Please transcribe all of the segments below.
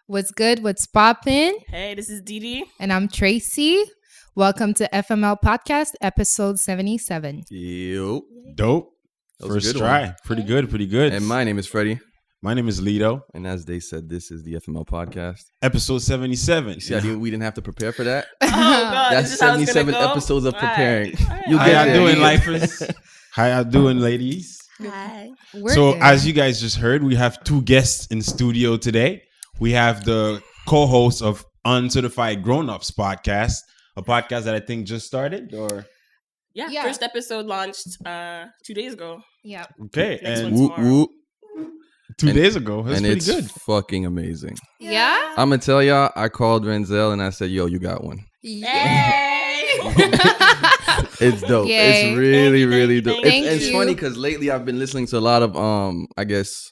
What's good? What's poppin'? Hey, this is DD. And I'm Tracy. Welcome to FML Podcast, episode 77. Yo. Dope. That was a First good try. one. Pretty good. And my name is Freddie. My name is Lito. And as they said, this is the FML Podcast. Episode 77. You see, we didn't have to prepare for that. Oh, God. That's is this how it's 77 gonna go? episodes of preparing. All right. You How get y'all there. doing, lifers? How y'all doing, ladies? Hi. We're So, good. as you guys just heard, we have two guests in studio today. We have the co-host of Uncertified Grown Ups Podcast, a podcast that I think just started. Yeah, first episode launched 2 days ago. Yeah. Okay, Next and one. Whoop, whoop. 2 days ago. That's And pretty it's good. fucking amazing. Yeah? I'm going to tell y'all, I called Renzel and I said, yo, you got one. Hey! It's dope. Yay. It's really, Thank you, really thank dope. you, thank It's you. funny because lately I've been listening to a lot of, I guess,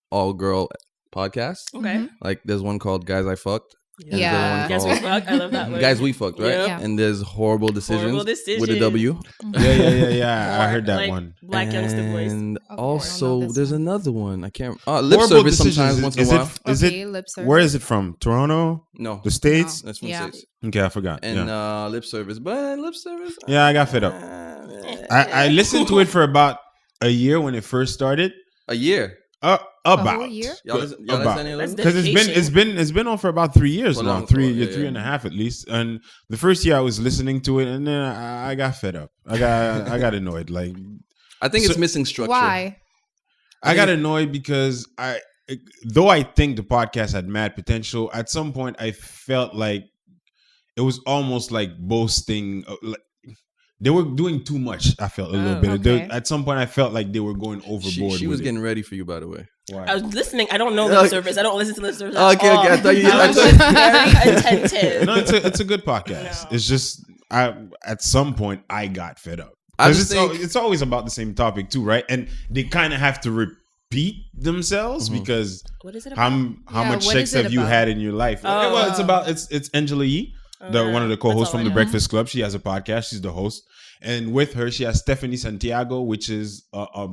all-girl podcasts. Okay. Like, there's one called Guys I Fucked. And there's Yeah. another one Guess we called fucked. I love that one. Guys We Fucked, right? Yep. Yeah. And there's Horrible Decisions, Horrible Decisions. with a W. Yeah. I heard that Like one. Black youngster voice. And Okay, I don't know also, this there's one. another one. I can't. Lip Horrible Service Decisions, sometimes once in a while. Is Okay, it? lip service. Where is it from? Toronto? No, The States? that's from Yeah. States. Okay, I forgot. And yeah. Lip Service, but Lip Service. Yeah, I got fed up. I listened to it for about a year when it first started. A year. About whole year? Y'all listen to any of That's those? because it's been on for about 3 years For now, long, three yeah, three yeah. and a half at least. And the first year I was listening to it, and then I got fed up. I got annoyed. Like I think So- it's missing structure. Why? I got annoyed because though I think the podcast had mad potential, at some point I felt like it was almost like boasting. Like, they were doing too much. I felt a little Oh, bit. okay. At some point, I felt like they were going overboard. She was with getting ready for you, by the way. it. Why? I was listening. I don't know lip Okay. service. I don't listen to lip service. Okay, at okay. all. I thought you. I was I just thought, very attentive. No, it's a good podcast. No. It's just at some point I got fed up. I 'Cause just think- it's always about the same topic too, right? And they kind of have to repeat themselves because What is it about? how Yeah, much what sex is it have you about? had in your life? Oh. Well, it's Angela Yee, one of the co-hosts from the Breakfast Club. She has a podcast. She's the host, and with her she has Stephanie Santiago, which is a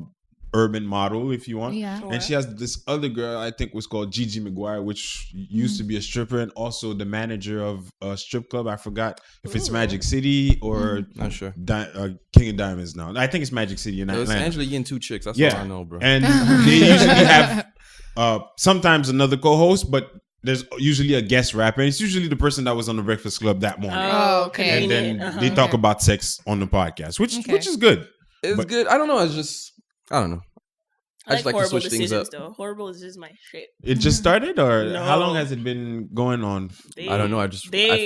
urban model, if you want. Yeah. And she has this other girl, I think was called Gigi McGuire, which used to be a stripper and also the manager of a strip club. I forgot if it's Ooh. Magic City or Not sure. King of Diamonds now. I think it's Magic City in It was Atlanta. Angela Yee and two chicks. That's Yeah. all I know, bro. And they usually have sometimes another co-host, but there's usually a guest rapper. And it's usually the person that was on the Breakfast Club that morning. Oh, okay. And convenient. then Uh-huh. they talk Okay. about sex on the podcast, which Okay. is good. It's but- good. I don't know. It's just I don't know. I just like to horrible switch things decisions, up. though. Horrible is just my shit. It just started, or No. how long has it been going on? I don't know. I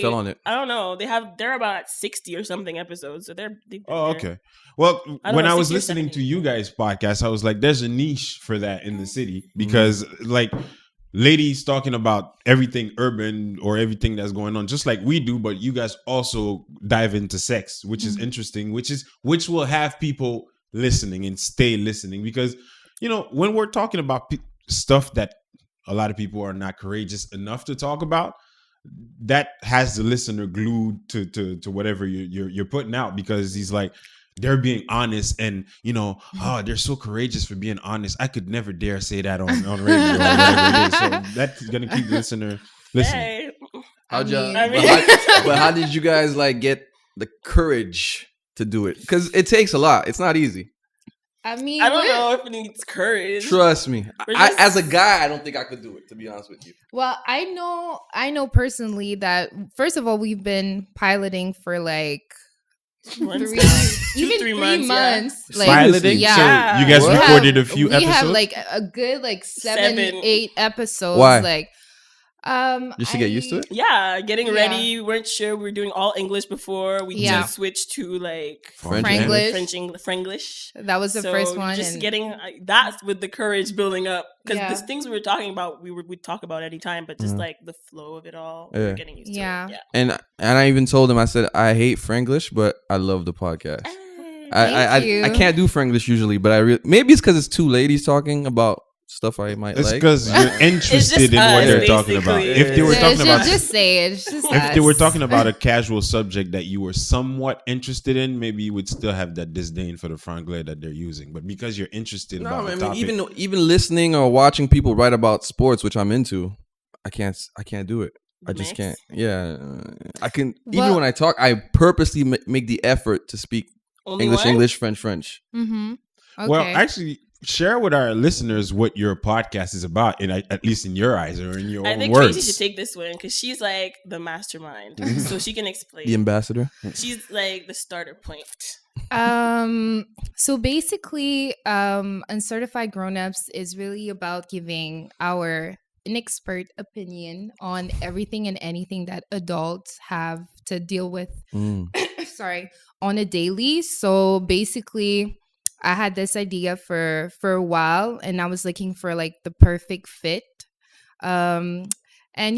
fell on it. I don't know. They're about 60 or something episodes, so they've been Oh, there. okay. Well, I don't when know, I was 60 or listening 70. to you guys' podcast, I was like, there's a niche for that in the city because, like, ladies talking about everything urban or everything that's going on, just like we do, but you guys also dive into sex, which is interesting, which will have people listening and stay listening because, you know, when we're talking about stuff that a lot of people are not courageous enough to talk about, that has the listener glued to whatever you're putting out because he's like, they're being honest and, you know, oh, they're so courageous for being honest. I could never dare say that on radio or whatever it is. So that's going to keep the listener listening. Hey. How'd I y'all? mean- I mean- But how did you guys like get the courage to do it? Because it takes a lot. It's not easy. I mean, I don't know if it needs courage. Trust me. We're just- As a guy, I don't think I could do it. To be honest with you. Well, I know personally that first of all, we've been piloting for like Months three, now. even 3 3 months, months. yeah. Like, Piloting? yeah. So you guys What? recorded a few episodes? We have like a good like 7, 8 episodes. Why? Like, Just to get used to it. Yeah, getting Yeah. ready. We weren't sure. We were doing all English before. We Yeah. just switched to like French Franglish. Franglish. That was the first one. Just and getting that's with the courage building up because Yeah. the things we were talking about, we'd talk about any time, but just like the flow of it all, we Yeah. we're getting used Yeah. to it. And I even told him, I said, I hate Franglish, but I love the podcast. Yeah. Thank you. I can't do Franglish usually, but maybe it's because it's two ladies talking about stuff I might It's like. because you're interested in us, what they're talking about. basically. If they were Yeah. talking about just say it. It's just if they were us. talking about a casual subject that you were somewhat interested in, maybe you would still have that disdain for the franglais that they're using. But because you're interested No, about I the mean, topic, even listening or watching people write about sports, which I'm into, I can't do it. The I just mix? can't. Yeah, I can. Well- Even when I talk, I purposely make the effort to speak Only English, one? English, French, French. Mm-hmm. Okay. Well, actually, share with our listeners what your podcast is about, at least in your eyes or in your I own think words. Tracy should take this one because she's like the mastermind, so she can explain. The ambassador. She's like the starter point. So basically, Uncertified Grown Ups is really about giving our inexpert opinion on everything and anything that adults have to deal with on a daily. So basically, I had this idea for a while, and I was looking for like the perfect fit. And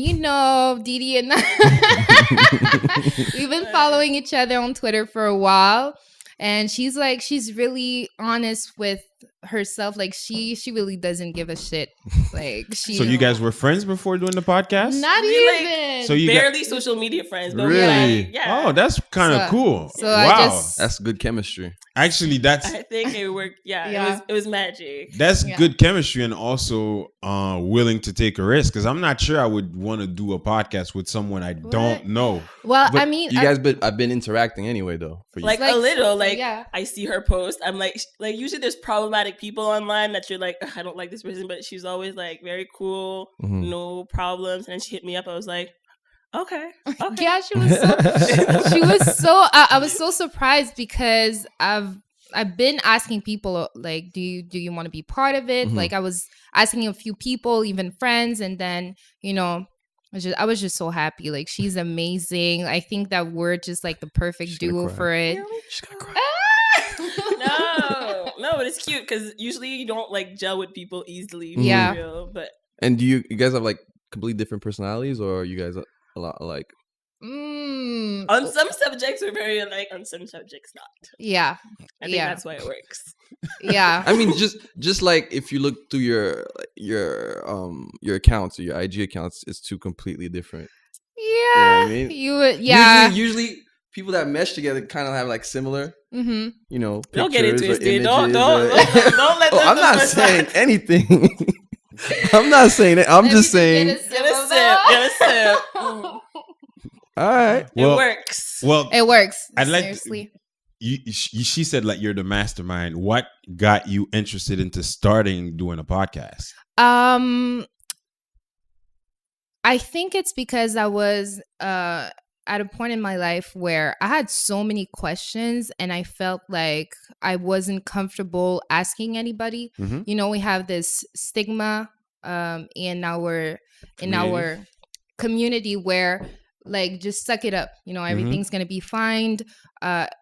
you know, DD and I, we've been following each other on Twitter for a while, and she's really honest with herself. Like she really doesn't give a shit. Like she. So you guys were friends before doing the podcast? Not We, like, even. So you Barely social media friends, but Really? yeah. Oh, that's kind of So- cool. so wow. I just- That's good chemistry. Actually, that's I think it worked. Yeah, Yeah. It was magic. That's Yeah. good chemistry and also willing to take a risk, because I'm not sure I would want to do a podcast with someone I don't know. Well, But I mean, you guys, I've been interacting anyway, though. For you. Like, Like, a little, like yeah. I see her post. I'm like usually there's problematic people online that you're like, "Ugh, I don't like this person," but she's always like very cool, Mhm. no problems. And then she hit me up. I was like, okay. yeah, she was so. I was so surprised because I've been asking people like, do you want to be part of it? Mhm. Like I was asking a few people, even friends, and then I was just so happy. Like she's amazing. I think that we're just like the perfect She's gonna duo cry. for it. She's gonna cry. No, but it's cute because usually you don't like gel with people easily. For Yeah. real, but And do you guys have like completely different personalities, or are you guys a lot alike? on some subjects we're very alike. On some subjects, not. Yeah, I think Yeah. that's why it works. yeah. I mean, just like if you look through your accounts or your IG accounts, it's two completely different. Yeah, I mean? you would. Yeah. Usually people that mesh together kind of have like similar, Mm-hmm. Don't get it pictures or twisted. Don't images or- let Oh, them I'm not twist saying that. anything. I'm not saying it. I'm just saying. Get a sip. Get a sip. Mm. All right. Well- It works. Well, It works. I'd like Seriously. she said like you're the mastermind. What got you interested into starting doing a podcast? I think it's because I was at a point in my life where I had so many questions and I felt like I wasn't comfortable asking anybody. Mhm. We have this stigma in our community where like just suck it up. Everything's gonna be fine.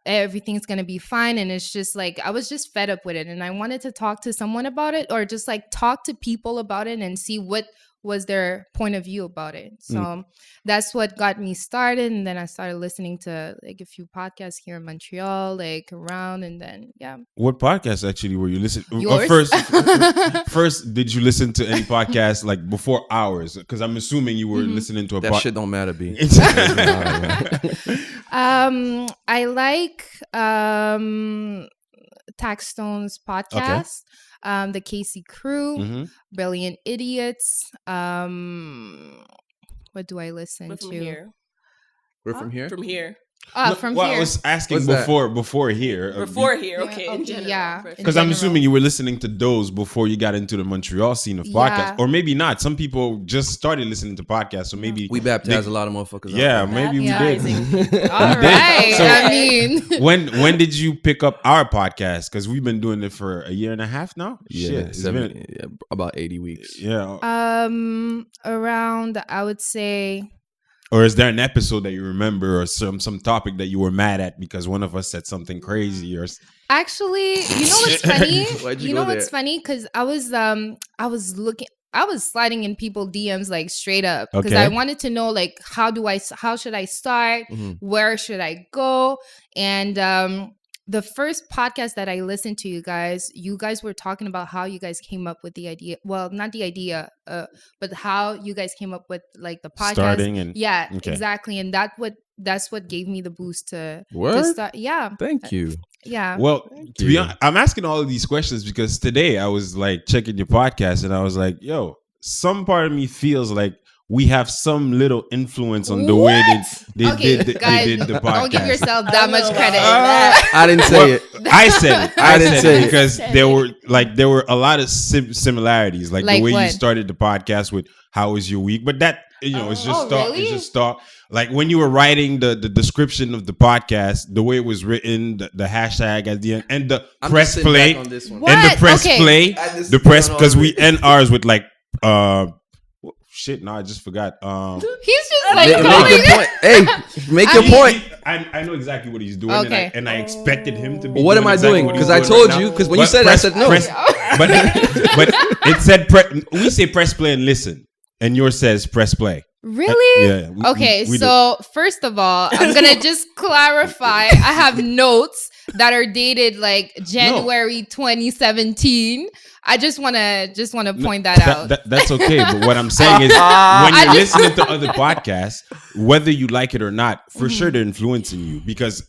Everything's gonna be fine. And it's just like I was just fed up with it. And I wanted to talk to someone about it, or just like talk to people about it and see what was their point of view about it. So that's what got me started. And then I started listening to like a few podcasts here in Montreal, like around, and then What podcast actually were you listening? Yours? First, did you listen to any podcast like before ours? Because I'm assuming you were listening to a That shit don't matter, B. I like Taxstone's podcast, the Casey Crew, Mhm. Brilliant Idiots. What do I listen But from to? here. We're from here. From here. From well, here. I was asking What's that? before here. Before here. Yeah, Okay. okay, In general. yeah. Perfect. Because I'm general. assuming you were listening to those before you got into the Montreal scene of podcasts, Yeah. or maybe not. Some people just started listening to podcasts, so maybe We baptized a lot of motherfuckers. yeah, maybe we did. All right. So- I mean, When did you pick up our podcast? Because we've been doing it for a year and a half now. Yeah, Shit, it's been about 80 weeks. yeah. around I would say. Or is there an episode that you remember, or some topic that you were mad at because one of us said something crazy, or Actually, you know what's funny? Why'd you You go know what's there? funny? Because I was sliding in people DMs like straight up because Okay. I wanted to know like how should I start? Mhm. Where should I go? And the first podcast that I listened to, you guys were talking about how you guys came up with the idea. Well, not the idea, but how you guys came up with like the podcast. starting and Yeah, Okay. exactly. And that's what gave me the boost to Word? start. Yeah, Thank you. yeah. Well, to be you. honest, I'm asking all of these questions because today I was like checking your podcast and I was like, yo, some part of me feels like we have some little influence on the way they Okay, did the podcast. don't give yourself that much credit. I didn't say it. I said it. I didn't say it. because there were a lot of similarities, like the way what? you started the podcast with "How was your week?" But that it's just thought. really? It's just thought. Like when you were writing the description of the podcast, the way it was written, the hashtag at the end, and the press play, on this one. What? and the press Okay. play, I just the press don't because we already. end ours with like shit. No, I just forgot. He's just like, Make going. your point. Hey, make your point. I know exactly what he's doing, Okay. and I expected him to be. What am doing I exactly doing? what he's Because I doing told right you. now. Because when you But said it, I said no. but it said we say press play and listen, and yours says press play. Really? Yeah. Okay, we so first of all, I'm gonna just clarify. I have notes that are dated like January 2017. I just wanna point that out. That's okay. But what I'm saying is, when you're listening to other podcasts, whether you like it or not, for sure they're influencing you. Because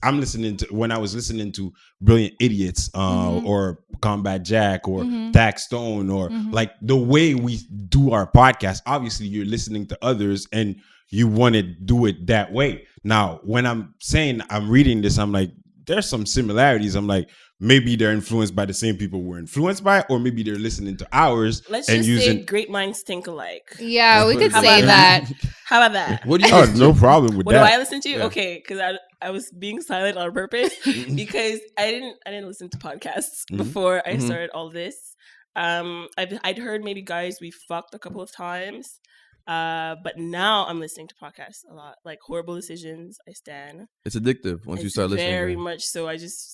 when I was listening to Brilliant Idiots, or Combat Jack, or Tax Stone, or like the way we do our podcast. Obviously, you're listening to others, and you want to do it that way. Now, when I'm saying I'm reading this, I'm like, there's some similarities. I'm like, maybe they're influenced by the same people we're influenced by, or maybe they're listening to ours. Let's and just using say great minds think alike. Yeah, we could How say about that. How about that? What do you? Oh, no problem with What do that. I listen to? Yeah. Okay, because I was being silent on purpose because I didn't listen to podcasts before I started all this. I'd heard maybe Guys We Fucked a couple of times, but now I'm listening to podcasts a lot, like Horrible Decisions. I stand. It's addictive once you It's start listening. very to it. much so.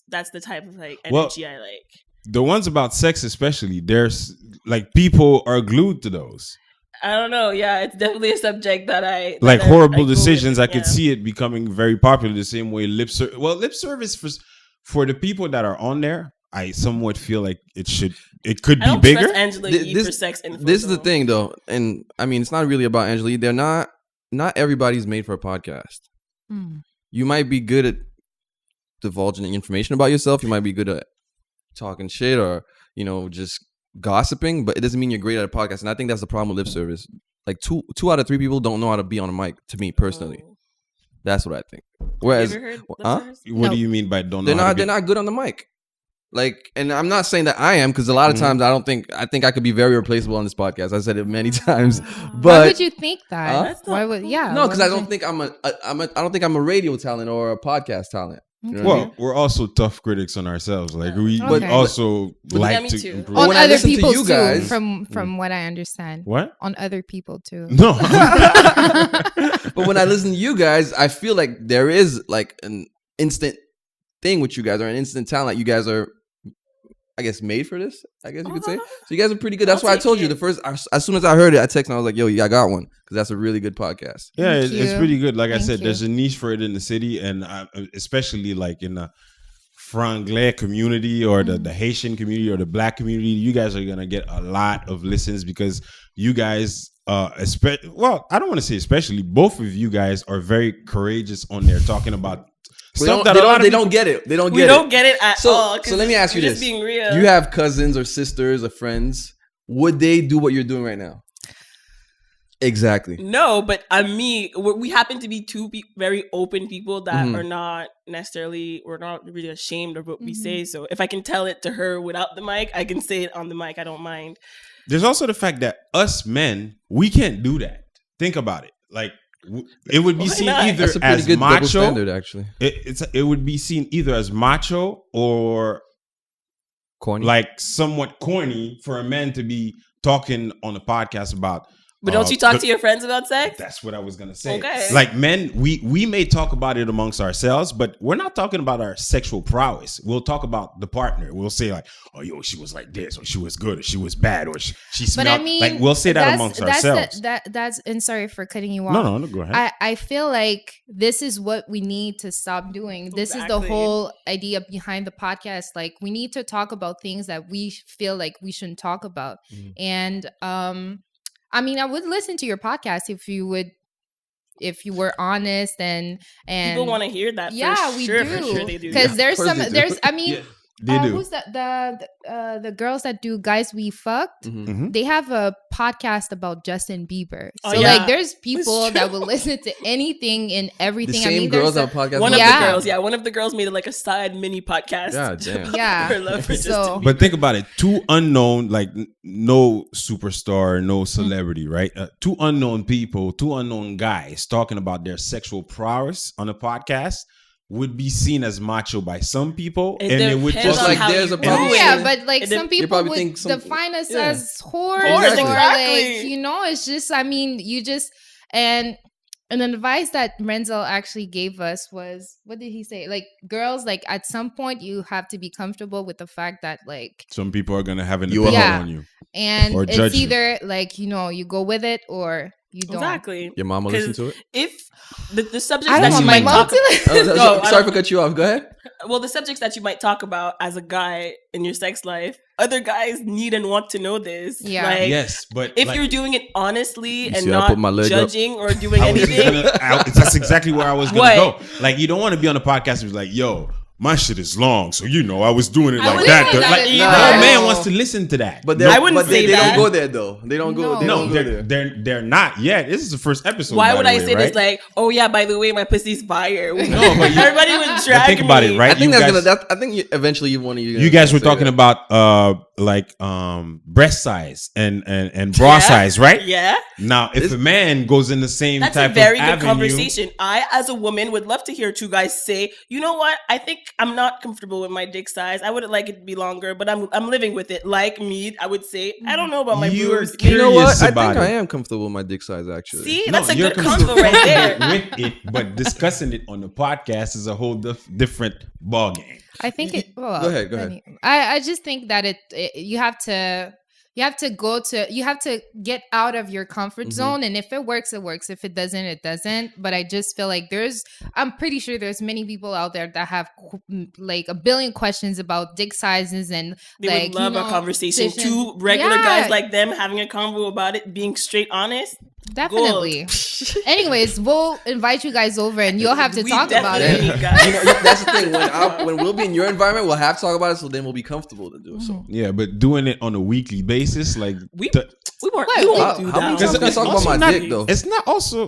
That's the type of like Well, energy I like. The ones about sex, especially, there's like people are glued to those. I don't know. Yeah, it's definitely a subject that I Like that Horrible I go Decisions, with, I could see it becoming very popular the same way lip service for the people that are on there. I somewhat feel like it could I be don't bigger. trust Angela Yee This- for sex info. This is the though. thing, though, and I mean, it's not really about Angela Yee. They're not everybody's made for a podcast. Hmm. You might be good at divulging information about yourself. You might be good at talking shit or just gossiping, but it doesn't mean you're great at a podcast. And I think that's the problem with lip service. Like two out of three people don't know how to be on a mic. To me personally, that's what I think. Whereas, Have you ever heard lip huh? service? What No. do you mean by don't know? they're how to not be- they're not good on the mic. Like, and I'm not saying that I am, because a lot of times I think I could be very replaceable on this podcast. I said it many times, Why but would you think that? Huh? That's not Why would? Yeah. no, why because I would don't you- think I don't think I'm a radio talent or a podcast talent. You know what I Well, mean? we're also tough critics on ourselves. Like we Okay. also yeah, like me to too. improve. on when I other listen to people you too. guys- From what I understand, What? on other people too. No. But when I listen to you guys, I feel like there is like an instant thing with you guys, or an instant talent. You guys are, I guess, made for this. I guess you could say. So you guys are pretty good. That's I'll why I take told you it. the first. As soon as I heard it, I texted and I was like, "Yo, yeah, I got one," because that's a really good podcast. Yeah, Thank it's you. pretty good. Like I Thank said, you. there's a niche for it in the city, and especially like in the Franglais community or the Haitian community or the Black community. You guys are gonna get a lot of listens because you guys, well, I don't want to say especially. Both of you guys are very courageous on there talking about stuff that They don't get it. They don't We get don't it. get it at all. So 'cause let me ask you we're this: just being real. You have cousins or sisters or friends. Would they do what you're doing right now? Exactly. No, but me. We happen to be two very open people that are not necessarily. We're not really ashamed of what we say. So if I can tell it to her without the mic, I can say it on the mic. I don't mind. There's also the fact that us men, we can't do that. Think about it. Like it would be Why seen not? either That's a pretty as good double macho. standard, actually. It would be seen either as macho or Corny. like somewhat corny for a man to be talking on a podcast about. But don't you talk to your friends about sex? That's what I was gonna say. Okay. Like men, we may talk about it amongst ourselves, but we're not talking about our sexual prowess. We'll talk about the partner. We'll say like, "Oh, yo, she was like this, or she was good, or she was bad, or she smelled." But I mean, like we'll say that amongst ourselves. That's and sorry for cutting you off. No, go ahead. I feel like this is what we need to stop doing. This is the Exactly. whole idea behind the podcast. Like, we need to talk about things that we feel like we shouldn't talk about. And I mean, I would listen to your podcast if you were honest and People want to hear that. yeah, for we sure, do. For sure they do. Because Yeah, there's of course some they do. there's I mean, Yeah. They do. Who's the girls that do Guys We Fucked? Mhm. They have a podcast about Justin Bieber. Oh, So yeah. like, there's people It's that true. will listen to anything and everything. The same I mean, girls there's have a podcast. One about of Yeah. the girls, one of the girls made it like a side mini podcast. God damn. Yeah. Her love for So- Justin Bieber. But think about it. Two unknown, like no superstar, no celebrity, right? Two unknown people, two unknown guys talking about their sexual prowess on a podcast would be seen as macho by some people, It and it would depends just on like how there's you a do problem. it. Yeah, but like It some dep- people probably would think some- define us yeah. as whores, Whores, or exactly. like, you know, it's just, I mean, you just, and an advice that Renzel actually gave us was, what did he say? Like, girls, like at some point you have to be comfortable with the fact that like, some people are gonna have an You opinion are. on you. and Or it's judge you. either like, you know, you go with it or you don't. Exactly. Your mama listen to it? If the subjects I that don't you want my might mom talk to. Oh, No, I sorry don't- for cut you off. Go ahead. well, the subjects that you might talk about as a guy in your sex life, other guys need and want to know this. Yeah. Like, Yes, but if like, you're doing it honestly You and see, I not put my leg up. judging or doing I was just anything, that's exactly where I was gonna What? go. Like, you don't want to be on a podcast and be like, "Yo, my shit is long, so you know I was doing it I like wouldn't that." say that Like, either. no man wants to listen to that. But I wouldn't say they that. don't go there though. They don't go. No. They no, don't go there. they're not yet. This is the first episode. why by would the I way, say right? this? Like, oh yeah, by the way, my pussy's fire. No, but you- everybody would But drag think about me. it, right? I think You that's guys- gonna. I think eventually one of you. You guys were talking about breast size and bra Yeah. size, right? Yeah, Now, if This- a man goes in the same that's type a very of good avenue, conversation. I, as a woman, would love to hear two guys say, you know what? I think I'm not comfortable with my dick size. I would like it to be longer, but I'm living with it. Like me, I would say, I don't know about my You're boobs. You know what? curious I about think I it. am comfortable with my dick size. Actually. See, No, that's a you're good convo right there. with it, but discussing it on the podcast is a whole different ballgame. I think it. Well, Go ahead. I just think that you have to get out of your comfort zone, and if it works, it works. If it doesn't, it doesn't. But I just feel like I'm pretty sure there's many people out there that have like a billion questions about dick sizes, and They like, would love you a know, conversation. position. Two regular Yeah. guys like them having a convo about it, being straight honest. Definitely. Anyways, we'll invite you guys over, and you'll have to We talk about definitely it. need guys. You know, that's the thing. When we'll be in your environment, we'll have to talk about it. So then we'll be comfortable to do so. Yeah, but doing it on a weekly basis, like We the- we won't Wait, we won't How do many that. times Because can I it's talk about also my not- dick though? it's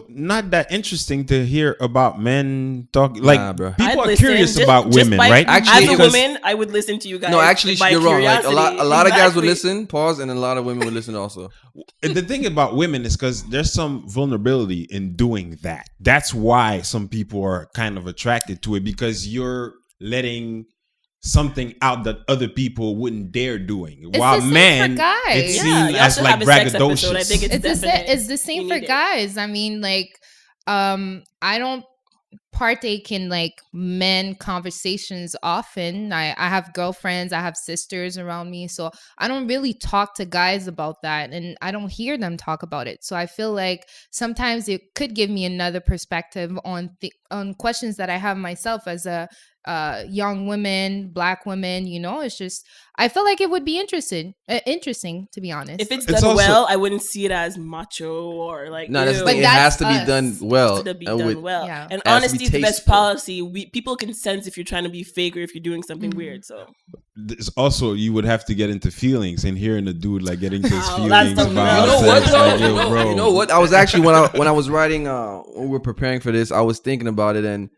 not that interesting to hear about men talking. Like Nah, bro. people I'd are listen curious just- about just women, by- right? Actually, as a because- woman, I would listen to you guys. No, actually, by you're wrong. Like curiosity. a lot of guys would Exactly. listen. Pause, and a lot of women would listen also. The thing about women is because there's some vulnerability in doing that. That's why some people are kind of attracted to it, because you're letting something out that other people wouldn't dare doing. It's While the same for men, guys. it's Yeah, seen y'all as should like have a sex episode. I braggadocious. think it's definite. It's the same You for need it. guys. I mean, like, I don't partake in like men conversations often. I have girlfriends, I have sisters around me, so I don't really talk to guys about that, and I don't hear them talk about it. So I feel like sometimes it could give me another perspective on questions that I have myself as a young women, black women. You know, it's just I feel like it would be interesting to be honest. If it's It's done also- well, I wouldn't see it as macho or like. No, that's the ew. But thing. It that's has to be us. done well. To be and done with- well. Yeah. And It has to honesty be is the best tasteful. policy. People can sense if you're trying to be fake or if you're doing something weird. So There's also, you would have to get into feelings, and hearing a dude like getting into his Oh, that's feelings the- about You know what? sex, Though? like, yo, bro. You know what? I was actually when I was writing when we were preparing for this, I was thinking about it, and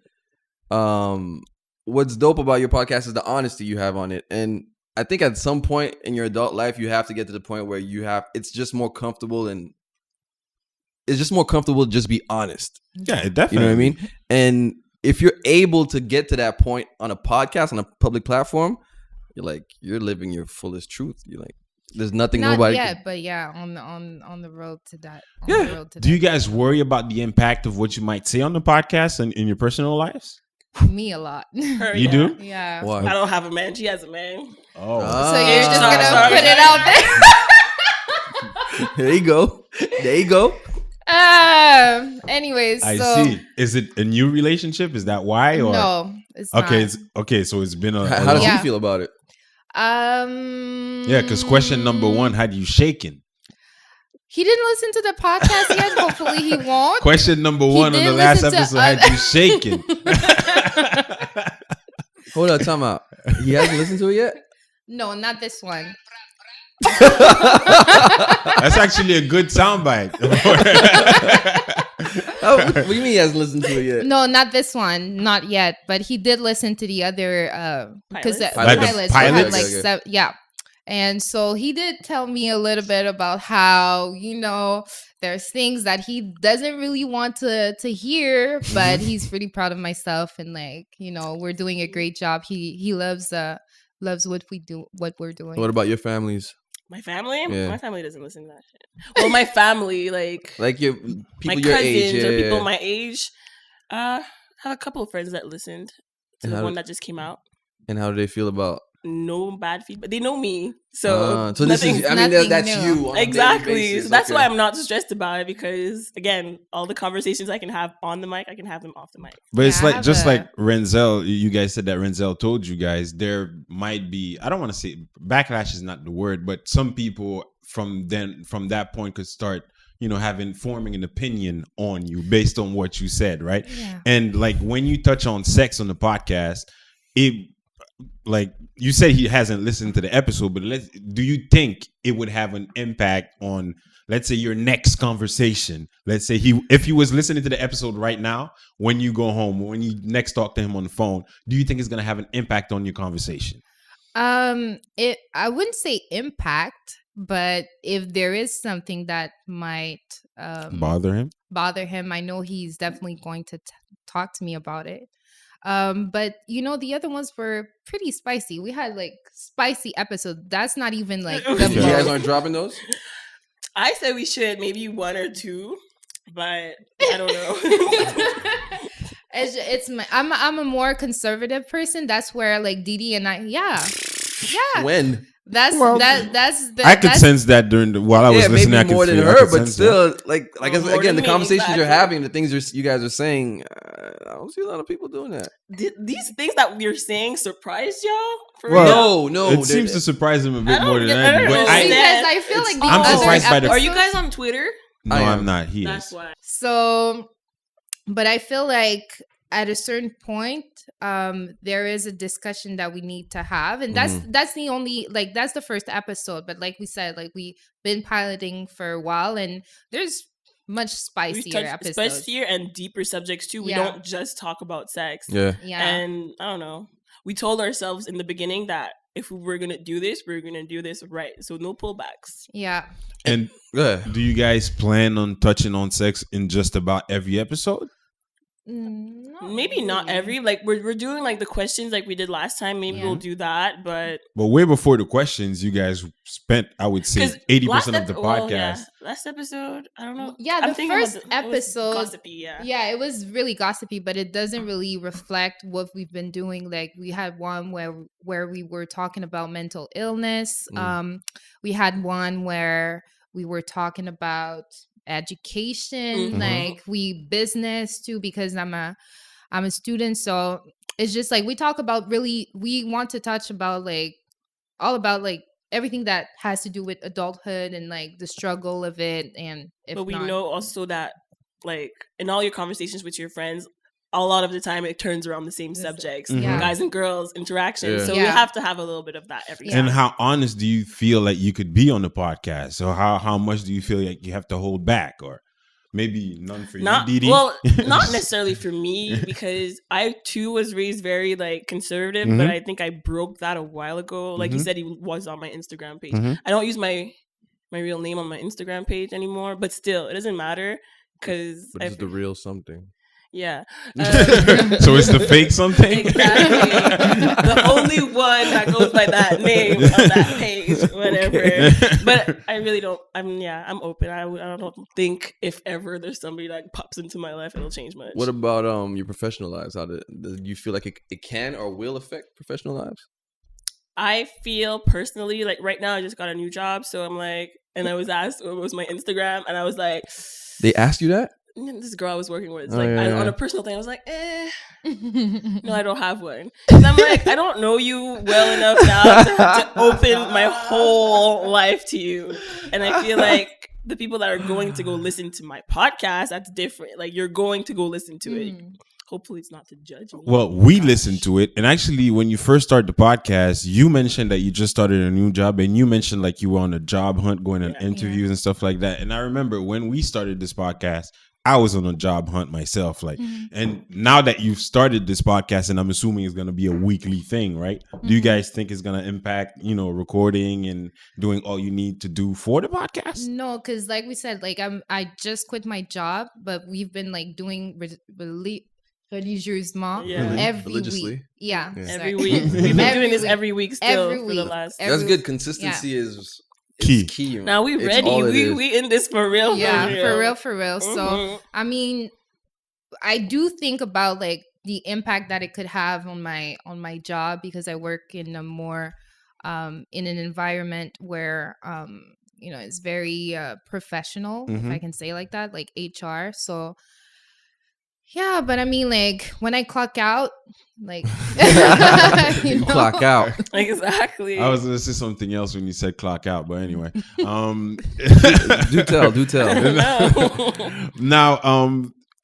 what's dope about your podcast is the honesty you have on it. And I think at some point in your adult life, you have to get to the point where it's just more comfortable, and it's just more comfortable to just be honest. Yeah, definitely. You know what I mean? And if you're able to get to that point on a podcast, on a public platform, you're living your fullest truth. You're like, there's nothing Not nobody yet, can. but yeah, on the road to that. Yeah. The road to Do you that. guys worry about the impact of what you might say on the podcast and in your personal lives? Me a lot. her, You yeah. do? Yeah. Why? I don't have a man. She has a man. Oh, So you're just Ah. gonna Sorry. put it out there. There you go. There you go. Anyways, I so see. Is it a new relationship? Is that why? Or no, it's okay, not. it's okay. So it's been a How does Yeah. he feel about it? yeah. Because question number one: had you shaken? He didn't listen to the podcast yet. Hopefully, he won't. Question number He one on did the last listen to episode: had you shaken? Hold on, time out. He hasn't listened to it yet. No, not this one. That's actually a good soundbite. Oh, what do you mean he hasn't listened to it yet? No, not this one, not yet. But he did listen to the other because Pilots? Like the pilots. We had pilots? like Okay. yeah. And so he did tell me a little bit about how, there's things that he doesn't really want to hear, but he's pretty proud of myself, and we're doing a great job. He loves what we're doing. What about your families? My family? Yeah. My family doesn't listen to that shit. Well, my family, like Like people my your cousins age, or yeah, people yeah. my age, I have a couple of friends that listened to And the how one did- that just came out. And how do they feel about? No bad feedback. They know me, so So this is. nothing- I mean, nothing that's new. you. On a daily exactly. basis. So that's Okay. why I'm not stressed about it, because again, all the conversations I can have on the mic, I can have them off the mic. But it's Yeah, I like have just a- like Renzel, you guys said that Renzel told you guys there might be, I don't want to say backlash is not the word, but some people from that point could start, forming an opinion on you based on what you said, right? Yeah. And like when you touch on sex on the podcast, it like you said he hasn't listened to the episode, but do you think it would have an impact on, let's say, your next conversation? Let's say if he was listening to the episode right now, when you go home, when you next talk to him on the phone, do you think it's going to have an impact on your conversation? I wouldn't say impact, but if there is something that might Bother him? bother him, I know he's definitely going to talk to me about it. But the other ones were pretty spicy. We had like spicy episodes. That's not even like the You guys most. aren't dropping those. I said we should maybe one or two, but I don't know. I'm a more conservative person. That's where like DD and I, yeah. When? That's Well, that's the, I could that's, sense that while I was listening. I maybe could more than feel- I her, could but sense still, that. like Well, again, more the than me, conversations you're exactly. having, the things you guys are saying, I don't see a lot of people doing that. These things that we're saying surprised y'all? For Well, real? No, It seems to surprise him a I bit don't more than get- I I do. don't But know. I, because I feel like the I'm other surprised by the- Are you episodes- guys on Twitter? no, I I'm am. not. He That's is. why. So, but I feel like at a certain point, there is a discussion that we need to have, and that's the only that's the first episode. But like we said, like we've been piloting for a while, and there's much We spicier touch episodes. spicier and deeper subjects too. We Yeah. don't just talk about sex. Yeah. Yeah, And I don't know. We told ourselves in the beginning that if we were gonna do this, we were gonna do this right. So no pullbacks. yeah. And Go ahead. do you guys plan on touching on sex in just about every episode? Maybe not every we're doing like the questions like we did last time. Maybe Yeah. we'll do that, but But way before the questions, you guys spent, I would say, 80% of the podcast. last episode, I don't know. Yeah, I'm the thinking about first it was episode- gossipy, yeah. Yeah, it was really gossipy, but it doesn't really reflect what we've been doing. Like we had one where we were talking about mental illness. We had one where we were talking about education, Mhm. like we business too, because I'm a student. So it's just like we talk about we want to touch about like all about like everything that has to do with adulthood and like the struggle of it. And if But we not- know also that like in all your conversations with your friends, a lot of the time it turns around the same subjects, Yeah. guys and girls interactions. Yeah. So we Yeah. have to have a little bit of that every Yeah. And time. how honest do you feel like you could be on the podcast? So how much do you feel like you have to hold back, or maybe none for Not you, DD? well, not necessarily for me, because I too was raised very like conservative, but I think I broke that a while ago. Like you said, he was on my Instagram page. Mhm. I don't use my real name on my Instagram page anymore, but still, it doesn't matter because But this is the real something. yeah. So it's the fake something? Exactly. The only one that goes by that name on that page, whatever. But I really don't. I'm open. I don't think if ever there's somebody that pops into my life, it'll change much. What about your professional lives? How do you feel like it can or will affect professional lives? I feel personally like right now I just got a new job, so I'm like, and I was asked what was my Instagram, and I was like, They asked you that? this girl I was working with, Oh, like yeah, on yeah. a personal thing, I was like, no, I don't have one. And I'm like, I don't know you well enough now to open my whole life to you. And I feel like the people that are going to go listen to my podcast, that's different. Like you're going to go listen to it. Hopefully, it's not to judge me. Well, we listened to it, and actually, when you first started the podcast, you mentioned that you just started a new job, and you mentioned like you were on a job hunt, going on interviews and stuff like that. And I remember when we started this podcast, I was on a job hunt myself, like, and now that you've started this podcast, and I'm assuming it's going to be a weekly thing, right? Do you guys think it's going to impact, recording and doing all you need to do for the podcast? No, because like we said, like I just quit my job, but we've been like doing religieusement every Religiously. week. Yeah, every week. We've been doing this every week still for the last. That's good. Consistency is key. Now we ready. We in this for real. For real. So I mean, I do think about like the impact that it could have on my job, because I work in a more in an environment where it's very professional, if I can say like that, like HR. So yeah, but I mean, like when I clock out, like clock out. Exactly. I was gonna say something else when you said clock out, but anyway. Do tell. Now,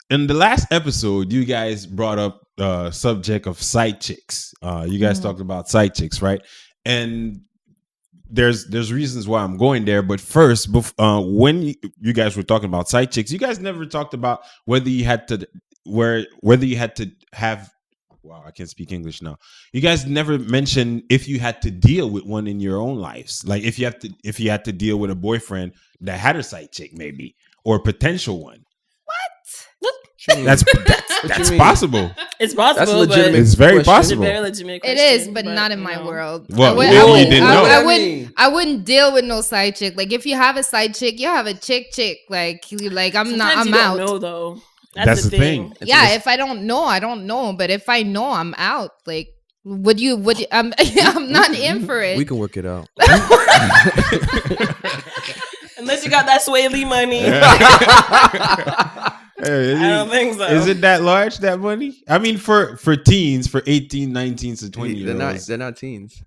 in the last episode, you guys brought up the subject of side chicks. You guys talked about side chicks, right? And there's reasons why I'm going there, but first, when you guys were talking about side chicks, you guys never talked about whether you had to have. Wow, I can't speak English now. You guys never mentioned if you had to deal with one in your own lives, like if you had to deal with a boyfriend that had a side chick, maybe, or a potential one. What? That's possible. It's possible. That's a legitimate. It's very question. possible. It's a very legitimate question, it is, but not in my world. Well, we didn't know. I wouldn't deal with no side chick. Like if you have a side chick, you have a chick. Like I'm out. Don't know though. That's the thing. Yeah, if I don't know, I don't know. But if I know, I'm out. Like, would you? I'm not in for it. We can work it out. Unless you got that Sway Lee money. I don't think so. Is it that large, that money? I mean, for teens, for 18, 19 to 20 they're not teens.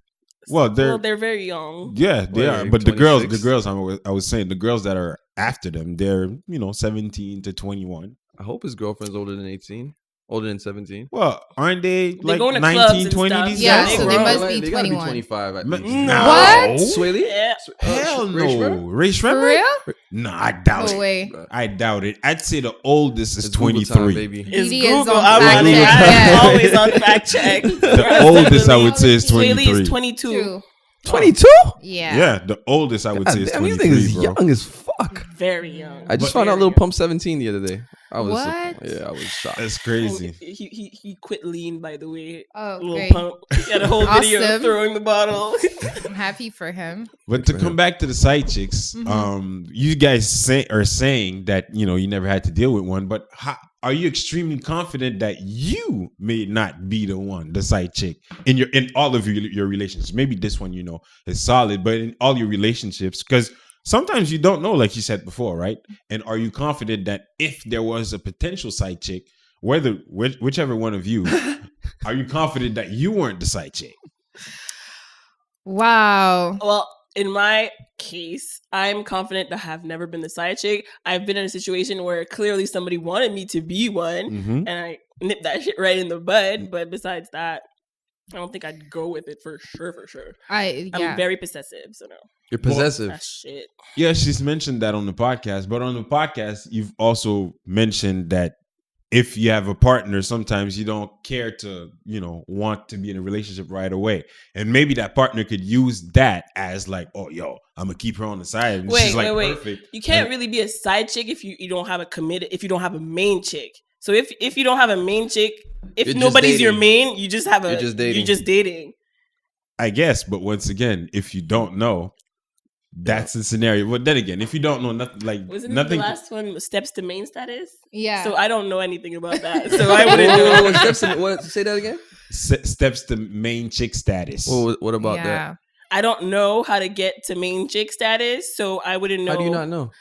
Well, they're very young. Yeah, they are. But 26? the girls, I was saying, the girls that are after them, they're 17 to 21. I hope his girlfriend's older than 18, older than 17. Well, aren't they like going to 19, 20 stuff. these Yeah, days? so they must be They gotta 21. 25 at least. No. What? Sway Lee? Yeah. Hell Ray no. Shrimmer? Ray For Shrimmer? real? No, I doubt No it. way. I doubt it. I'd say the oldest is It's Google 23. time, baby. It's DD is Google. on I'm fact on it. check. I'm Yeah. always on fact check. The oldest I would say is Sway Lee 23. is 22. True. 22? Yeah. Yeah, the oldest I would say is I mean, 23, these niggas is bro. young as fuck. Very young. I just Very found out Lil young. Pump 17 the other day. I was What? I was shocked. That's crazy. He quit lean, by the way. Oh, Lil great. Pump. He had a whole video of Awesome. throwing the bottle. I'm happy for him. But to come back to the side chicks, you guys are saying that you never had to deal with one, but are you extremely confident that you may not be the one, the side chick, in all of your relationships? Maybe this one is solid, but in all your relationships, because sometimes you don't know, like you said before, right? And are you confident that if there was a potential side chick, whichever one of you, are you confident that you weren't the side chick? Wow. Well, in my case, I'm confident that I have never been the side chick. I've been in a situation where clearly somebody wanted me to be one, and I nipped that shit right in the bud. But besides that, I don't think I'd go with it for sure. I'm very possessive, so no. You're possessive. That shit. Yeah, she's mentioned that on the podcast, but on the podcast, you've also mentioned that if you have a partner, sometimes you don't care to, want to be in a relationship right away. And maybe that partner could use that as like, oh, yo, I'm going to keep her on the side. And she's like, wait. perfect. You can't really be a side chick if you don't have if you don't have a main chick. So if you don't have a main chick, if You're nobody's your just main, you just have You're just dating. You're just dating. I guess, but once again, if you don't know, that's the scenario. But then again, if you don't know nothing, like Wasn't nothing. the last one steps to main status? Yeah. So I don't know anything about that. So I wouldn't know. Say that again? Steps to main chick status. What about that? I don't know how to get to main chick status, so I wouldn't know. How do you not know?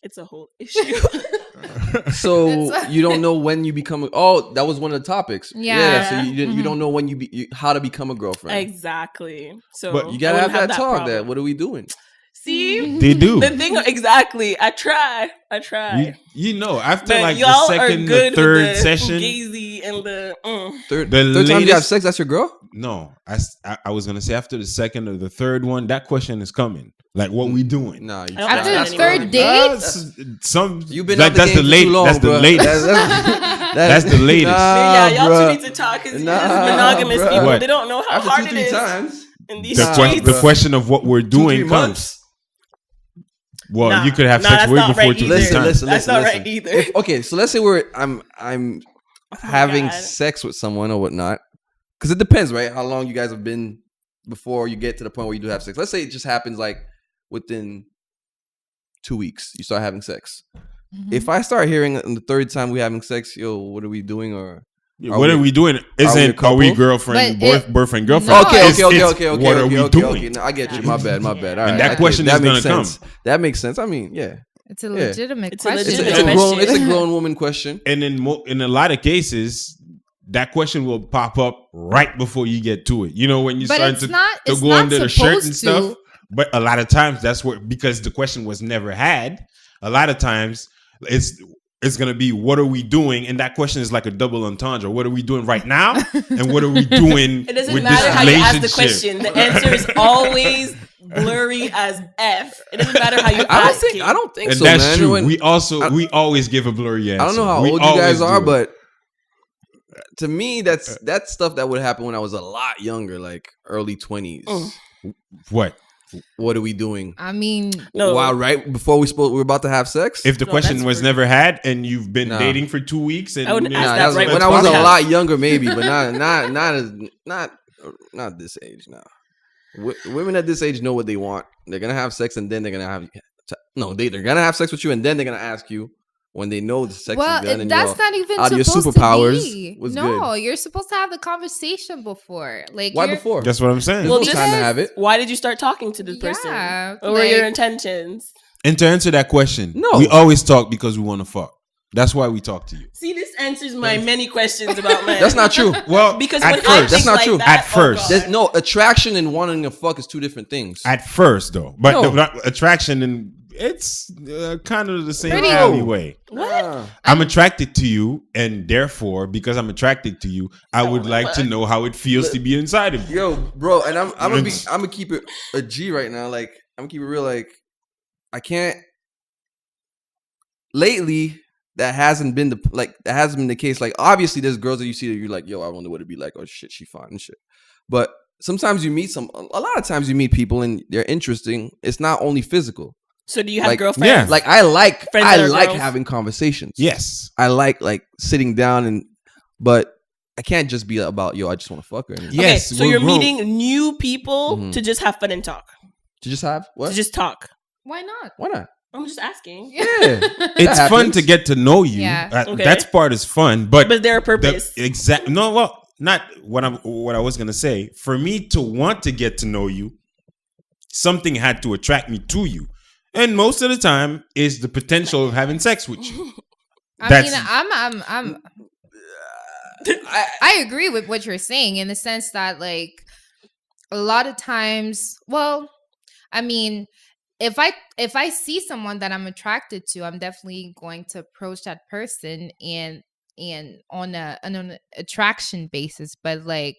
It's a whole issue. So you don't know when you become that was one of the topics. Yeah. So you don't know when how to become a girlfriend. Exactly. So But You gotta I have wouldn't that talk. problem. What are we doing? See, They do. the thing exactly. I try. You know, after But like the y'all second, are good the third with the session, fugazi and the. Third The time you have latest- sex, that's your girl? no, I was gonna say after the second or the third one, that question is coming. Like, what we doing? Nah, you don't After That's the fine. third date? Some You've been like out the that's game the for too late. long, That's the bruh. latest. That's the latest. Yeah, y'all bruh. two need to talk because Nah, monogamous bruh. people, What? they don't know how After hard 2-3 it is times. in these The, streets. the question of what we're 2-3 doing comes. months. Well, Nah, you could have nah, sex that's way not before right 2 either. Listen, times. listen, That's listen. not right either. Okay, so let's say I'm Oh my having God. sex with someone or whatnot, because it depends, right? How long you guys have been before you get to the point where you do have sex. Let's say it just happens like within 2 weeks, you start having sex. Mm-hmm. If I start hearing on the third time we having sex, yo, what are we doing? Or What are we doing? we a Isn't are we couple? girlfriend, But boyfriend, girlfriend? No. okay, It's- okay. What are we doing? Okay. No, I get you. My bad. All And right, that I question get it. is That makes gonna sense. That makes sense. I mean, yeah, It's a legitimate It's a question. it's legitimate a question. grown woman question. And in a lot of cases, that question will pop up right before you get to it. You know, when you But start it's to not. go It's not under the shirt and supposed stuff. to. But a lot of times that's where, because the question was never had, a lot of times it's gonna be, what are we doing? And that question is like a double entendre. What are we doing right now? And what are we doing It doesn't with matter this how you ask the relationship? question. The answer is always blurry as F. It doesn't matter how you ask it. I don't think And so, that's man. true. When- we always give a blurry answer. I don't know how We old you always guys are, do it. but to me, that's stuff that would happen when I was a lot younger, like early 20s. What? What are we doing? I mean, No. Wow, right before we're about to have sex. If the No, that's this was rude. never had and you've been Nah. dating for 2 weeks, and I would you know, ask that That's right when with I was a podcast. lot younger, maybe, but not this age now. Women at this age know what they want. They're gonna have sex, and then they're gonna have they're gonna have sex with you, and then they're gonna ask you when they know the sex well, is done. And that's not even out of your supposed superpowers to be. was No, you're supposed to have the conversation before. Like, why you're- before? that's what I'm saying. There's Well, no just- time to have it. Why did you start talking to this Yeah, person? What were your like- intentions? And to answer that question, No. we always talk because we want to fuck. That's why we talk to you. See, this answers my many questions about men. That's not true. Well, Because at when I first, think That's not like true. that, At first. God. There's no attraction and wanting to fuck is two different things. at first though, but No. the attraction, and it's kind of the same Pretty- alleyway. Nah. I'm attracted to you, and therefore, because I'm attracted to you, I would like to know how it feels to be inside of you. Yo, bro, and I'm It's- gonna keep it a G right now. Like I'm gonna keep it real. Like I can't. Lately, that hasn't been the case. Like obviously, there's girls that you see that you're like, yo, I wonder what it'd be like. Oh shit, she fine and shit. But sometimes you meet a lot of times you meet people and they're interesting. It's not only physical. So do you have Like, girlfriends? yeah. Like I like Friends that are girls? having conversations. Yes, I like sitting down but I can't just be about yo. I just want to fuck her. anymore. Yeah. Okay, Yes, so we're you're grown. meeting new people Mhm. to just have fun and talk. To just have what? To just talk. Why not? Why not? I'm just asking. Yeah, it's That fun happens. to get to know you. Yeah. Okay. That's part is fun, but But there a purpose. No, well, not what I was gonna say. For me to want to get to know you, something had to attract me to you, and most of the time is the potential of having sex with you. I That's- mean, I agree with what you're saying in the sense that, like, a lot of times, well, I mean, if I see someone that I'm attracted to, I'm definitely going to approach that person and on an attraction basis, but like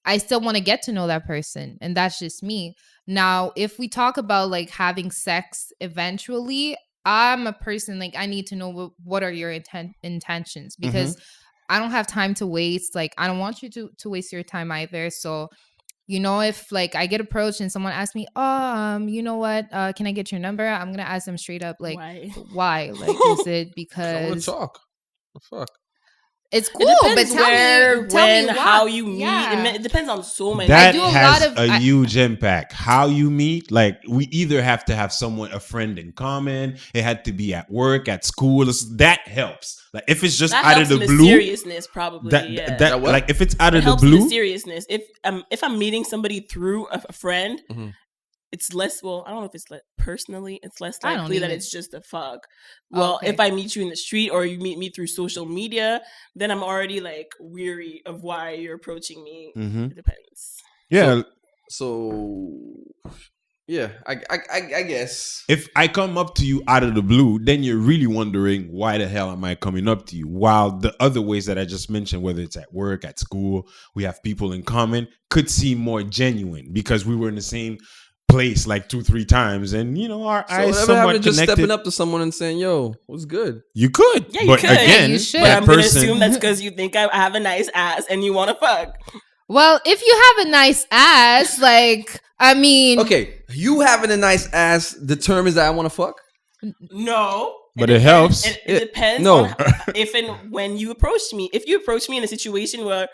I still want to get to know that person, and that's just me. Now, if we talk about like having sex eventually, I'm a person like I need to know what are your intentions, because I don't have time to waste. Like I don't want you to waste your time either. So, you know, if like I get approached and someone asks me, you know what, can I get your number? I'm gonna ask them straight up, like, why? Like, is it I want because to talk. The fuck. it's cool? It But depends tell where, me, tell when, me why. how you meet. Yeah. It depends on so many. That do a has lot of- a I- huge impact. How you meet, like we either have to have a friend in common. It had to be at work, at school. That helps. Like if it's just that out helps of the in the blue, seriousness, probably. that yeah. That what? like if it's out It of the helps in blue, the seriousness. If I'm meeting somebody through a friend, Mhm. it's less. Well, I don't know if it's personally, it's less I don't likely that even- it's just a fuck. Well, Okay. if I meet you in the street or you meet me through social media, then I'm already like weary of why you're approaching me. Mhm. It depends. yeah, So Yeah, I guess. If I come up to you out of the blue, then you're really wondering why the hell am I coming up to you? While the other ways that I just mentioned, whether it's at work, at school, we have people in common, could seem more genuine because we were in the same place like 2-3 times, and our eyes somewhat just connected. stepping up to someone and saying, "Yo, what's good?" You could, Yeah, you but could. again, You should. But that I'm gonna person. assume that's because you think I have a nice ass and you want to fuck. Well, if you have a nice ass, like, I mean, Okay, you having a nice ass determines that I want to fuck. No. But it helps. It depends No. on if and when you approach me. If you approach me in a situation where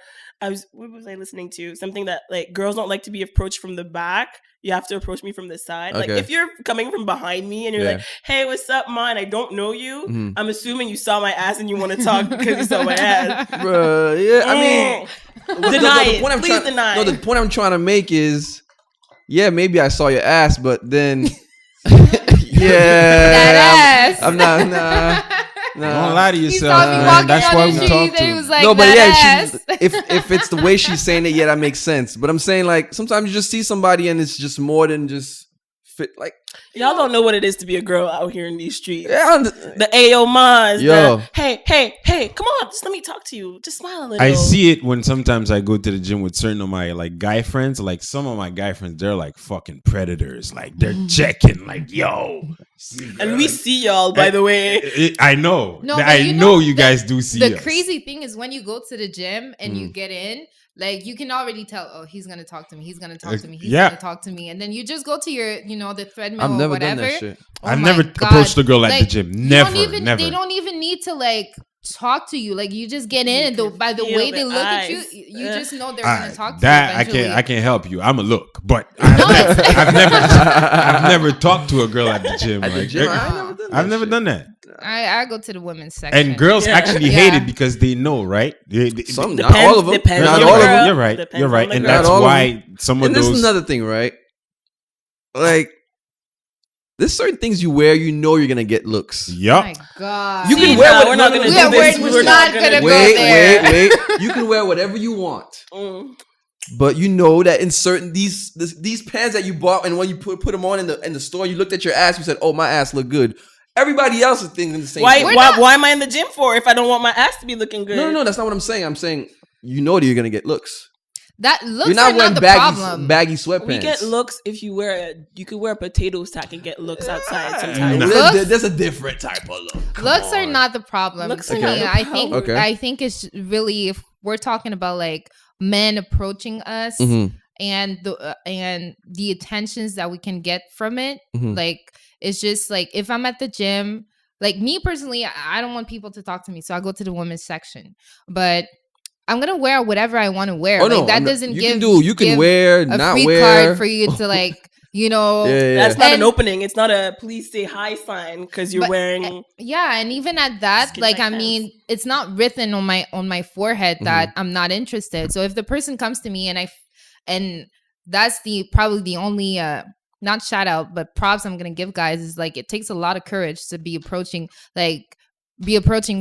what was I listening to? Something that like girls don't like to be approached from the back. You have to approach me from the side. Like Okay. if you're coming from behind me and you're Yeah. like, "Hey, what's up, man? I don't know you." Mhm. I'm assuming you saw my ass and you want to talk because you saw my ass. Bruh, yeah, I mean, Deny it. point I'm Please trying- deny No, it. the point I'm trying to make is, yeah, maybe I saw your ass, but then, that ass. I'm not, Don't lie to He yourself, saw me man. walking That's down why the we street talk and he to. was like, No, but that yeah, ass. if it's the way she's saying it, yeah, that makes sense. But I'm saying like sometimes you just see somebody and it's just more than just fit. Like Y'all don't know what it is to be a girl out here in these streets. yeah, The Ayo Maz. Yo. The, hey, come on, just let me talk to you. Just smile a little. I see it when sometimes I go to the gym with certain of my like guy friends. Like some of my guy friends, they're like fucking predators. Like they're checking. Like yo, And we see y'all, by the way. I know. No, but I you know know, you guys do see The us. crazy thing is when you go to the gym and you get in, like you can already tell, oh, he's gonna talk to me. He's gonna talk to me. He's Yeah. gonna talk to me. And then you just go to your, the treadmill I've or never whatever. done that shit. Oh I've my never God. approached a girl at the Like, gym. you Never, don't even, never. They don't even need to like talk to you. Like you just get in, and can by the feel way the they look at you, eyes. you just know they're Ah, gonna talk to that you. I Eventually. can't help you. I'm a look, but I've never talked to a girl at the gym. At the Like, gym, I ain't never done that I've never shit. done that. I go to the women's section. And girls Yeah. actually hate it because they know, right? Some, Depends- not all of them. depends Not on all the of girl. them. You're right. Depends You're on right. the And girl. that's Not all of why some of And this is those. another thing, right? Like, there's certain things you wear, you know you're gonna get looks. Oh Yup. my God. You can See, wear nah, what- we're not no, gonna no, Yeah, do this. we're not gonna go Wait, there. wait. You can wear whatever you want, Mm. but you know that in certain these pants that you bought, and when you put them on in the store, you looked at your ass, you said, "Oh, my ass look good." Everybody else is thinking the same. Why, thing. why am I in the gym for if I don't want my ass to be looking good? No, that's not what I'm saying. I'm saying you know that you're gonna get looks. That looks You're not are wearing not the baggy problem. sweatpants. We get looks if you you could wear a potato sack and get looks outside Nah. sometimes. There's a different type of look. Come Looks are on. not the problem. Looks to are me. not the problem. I think it's really if we're talking about like men approaching us Mhm. and the attentions that we can get from it. Mhm. Like it's just like if I'm at the gym, like me personally, I don't want people to talk to me, so I go to the women's section. But I'm gonna wear whatever I want to wear. Oh like no, that I'm not- doesn't you give can give wear, a not free wear. card for you to like Yeah. That's not an And- opening. It's not a please say hi sign because you're But- wearing. Yeah, and even at that, Skin like tight I pants. mean, it's not written on my forehead that I'm not interested. So if the person comes to me and that's probably the only not shout out, but props I'm gonna give guys is like it takes a lot of courage to be approaching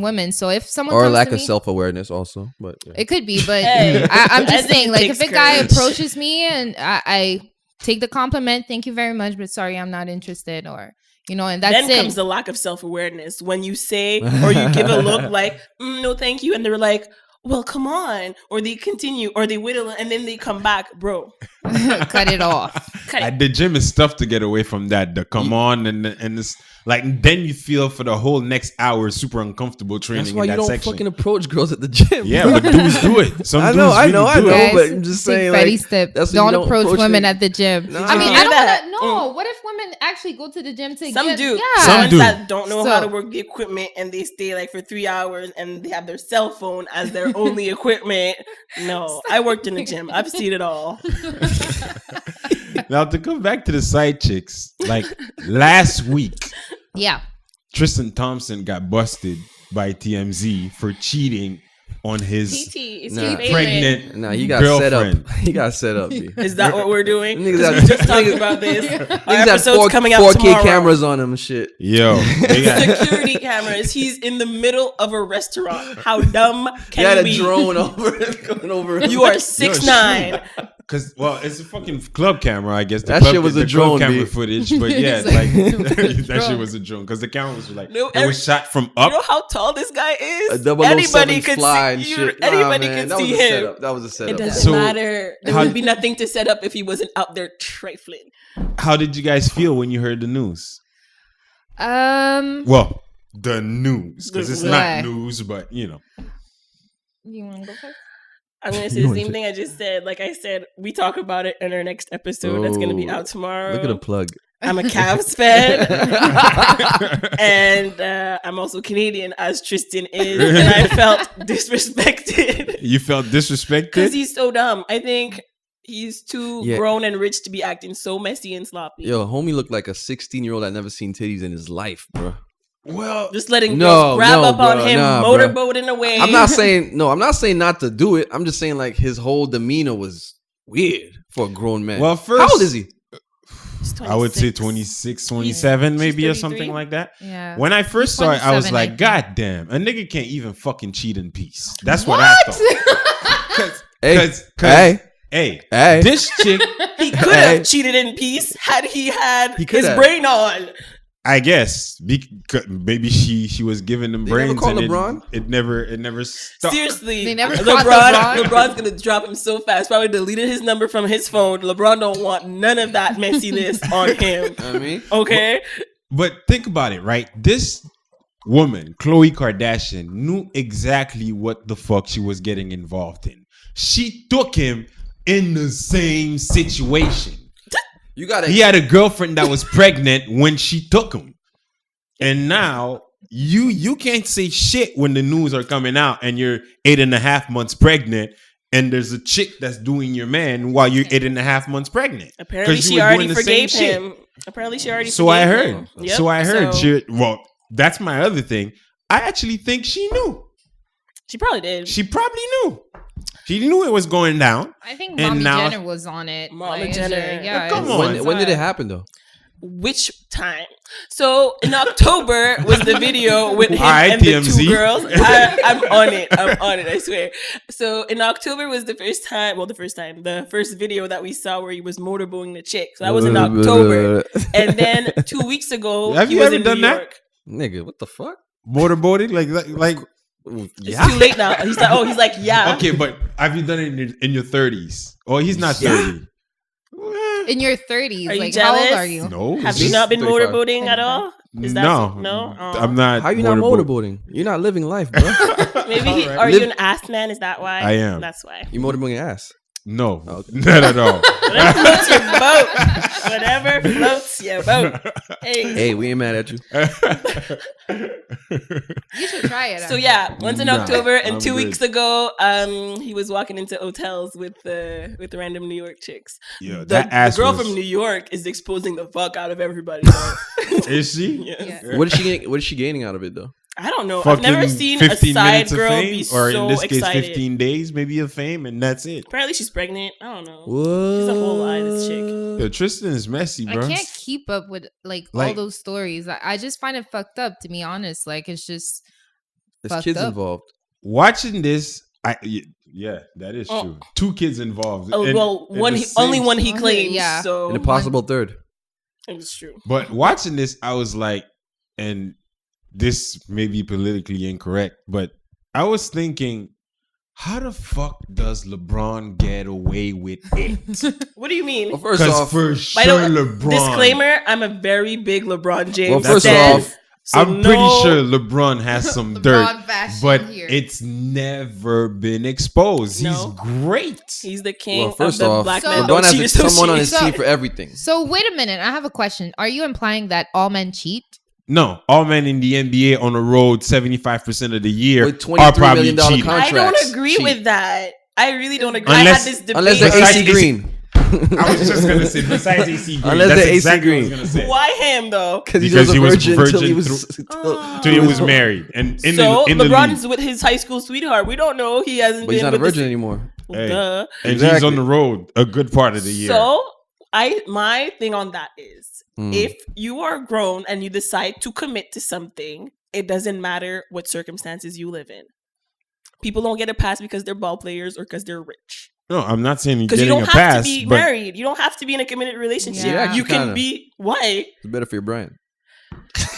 women. So if someone Or comes lack to of me, self-awareness also, but yeah. it could be, but Hey, I'm I just think saying, it like takes if a guy courage. approaches me and I take the compliment, thank you very much, but sorry, I'm not interested, or and that's Then it. comes the lack of self awareness when you say or you give a look like no, thank you, and they're like, well, come on, or they continue, or they whittle, and then they come back, bro. Cut it off. Cut it. At the gym is tough to get away from that. The come on and it's like then you feel for the whole next hour super uncomfortable training That's why in you that don't section. fucking approach girls at the gym. Yeah, but dudes do it. Some I dudes know, really do I know, it. Guys, but I'm just big saying, fatty like, step. that's why you Don't don't approach approach women it. at the gym. Nah. I mean, Did you I hear don't that? want to know. What if women actually go to the gym to Some get, do. Yeah. Some Ones do. that don't know how So- to work the equipment and they stay like for 3 hours and they have their cell phone as their only equipment. No, I worked in the gym. I've seen it all. Now to come back to the side chicks, like last week, Yeah. Tristan Thompson got busted by TMZ for cheating on his PT is Nah. your favorite. pregnant Nah, he got girlfriend. set up. He got set up. B. Is that what we're doing? Niggas 'Cause got- we just talked niggas- about this. Our Niggas had episode's coming out 4K tomorrow. cameras on him and shit. Yo, they got, Security cameras. He's in the middle of a restaurant. How dumb He had can a we be? drone over going over. You are 6'9", Cause it's a fucking club camera, I guess. That shit was a drone, camera B. footage, but yeah, It's that shit was a drone. Cause the camera was like No, it was shot from up. You know how tall this guy is? A 007 Anybody could fly and see shit. Anybody man, could that see was a him. setup. That was a setup. It doesn't So, matter. There how- would be nothing to set up if he wasn't out there trifling. How did you guys feel when you heard the news? Well, the news, because it's Right. not news, but you know. You want to go first? I'm going to say You the wanna same say- thing I just said. Like I said, we talk about it in our next episode that's going to be Oh, out tomorrow. Look at the plug. I'm a Cavs fan. And I'm also Canadian, as Tristan is. And I felt disrespected. You felt Because disrespected? he's so dumb. I think he's too Yeah. grown and rich to be acting so messy and sloppy. Yo, homie looked like a 16-year-old that never seen titties in his life, bro. Well, Just letting No, girls grab no, up on bro, him, nah, motorboating away. I'm not saying not to do it. I'm just saying like his whole demeanor was weird for a grown man. well, first, how old is he? He's I would say 26. 26, 27 She's maybe, or 33. something like that. Yeah. When I first He's saw it, I was 27, I like, think. God damn, a nigga can't even fucking cheat in peace. That's what I thought. Hey, Hey, hey. this chick, He could have cheated in peace had he had He could his have. brain on. I guess, maybe she was giving them They never brains call and LeBron? it never stuck. Seriously, They never caught LeBron's gonna drop him so fast. Probably deleted his number from his phone. LeBron don't want none of that messiness on him. I mean, Okay, But think about it, right? This woman, Khloe Kardashian, knew exactly what the fuck she was getting involved in. She took him in the same situation. you gotta. He had a girlfriend that was pregnant when she took him. And now you can't say shit when the news are coming out and you're 8.5 months pregnant and there's a chick that's doing your man while you're 8.5 months pregnant. apparently 'Cause you she were already doing the same forgave shit. him. Apparently she already. So I forgave heard. him. Yep, So I heard. so Well, that's my other thing. I actually think she knew. she probably did. She probably knew. She knew it was going down. I think And Mommy now- Jenner was on it. Mama Like, Jenner. Yeah. Come it's- on. when did it happen though? Which time? So in October was the video with him All right, and the TMZ. two girls. I'm on it. I'm on it. I swear. So in October was the first time. Well, the first video that we saw where he was motorboating the chick. So that was in October. And then 2 weeks ago, Have he you was ever in done New that? York. Nigga, what the fuck? Motorboating, like. It's too late now. He's like, yeah. Okay, but have you done it in your 30s? Oh, he's not 30. In your 30s. Are you Like, how old jealous? are you? No. Have it's you just- not been 35. motorboating at all? Is that No. no? Oh. I'm not. How you not motorboating? You're not living life, bro. Maybe Alright. are you an ass man? Is that why? I am. That's why. you motorboating your ass. No, Okay. not at all. Whatever floats your boat. Whatever floats your boat. Hey. Hey, we ain't mad at you. You should try it. So yeah, once in Nah, October and I'm 2 good. weeks ago, he was walking into hotels with random New York chicks. Yeah, The, that ass the girl was- from New York is exposing the fuck out of everybody. Is she? Yes. Yeah. What is she gaining out of it though? I don't know. I've never Fucking seen a 15 side minutes of girl fame, be or so in this case, excited. 15 days maybe of fame, and that's it. Apparently she's pregnant. I don't know. What? She's a whole lie, this chick. Yo, Tristan is messy, I bro. can't keep up with all Like- those stories. I just find it fucked up, to be honest. Like, it's just There's fucked kids up. involved. Watching this, yeah, that is Oh. true. 2 kids involved. Oh and- well, and one the only same- one he Okay, claims. yeah. So An impossible third. it was true. But watching this, I was like, and this may be politically incorrect, but I was thinking, how the fuck does LeBron get away with it? What do you mean? Well, first Because off, for By sure, the way, LeBron. Disclaimer: I'm a very big LeBron James. well, first fan. off, So I'm no- pretty sure LeBron has some LeBron dirt, fashion but here. it's never been exposed. No. He's great. he's the king well, first of the off, black So- men. LeBron Don't cheat has someone on his association. team for everything. So wait a minute. I have a question. Are you implying that all men cheat? No, all men in the NBA on the road 75% of the year With $23 are probably million cheating. contract. I don't contracts agree cheat. with that. I really don't agree. Unless- I had this debate. Unless they're Besides AC Green. I was just gonna say, besides AC Green, Unless that's they're AC exactly what I was Green. gonna say. Why him though? Because Because he was a virgin until he virgin was. Oh. Till he was married, and in So the LeBron's league. with his high school sweetheart. We don't know. He hasn't But he's been not a with virgin anymore. Hey. Duh. and he's Exactly. on the road a good part of the year. So my thing on that is Mm. if you are grown and you decide to commit to something, it doesn't matter what circumstances you live in. People don't get a pass because they're ball players or because they're rich. No, I'm not saying you're Because you getting don't a have pass. to be but married. You don't have to be in a committed relationship. Yeah, You can kinda. be. Why? It's better for your brand.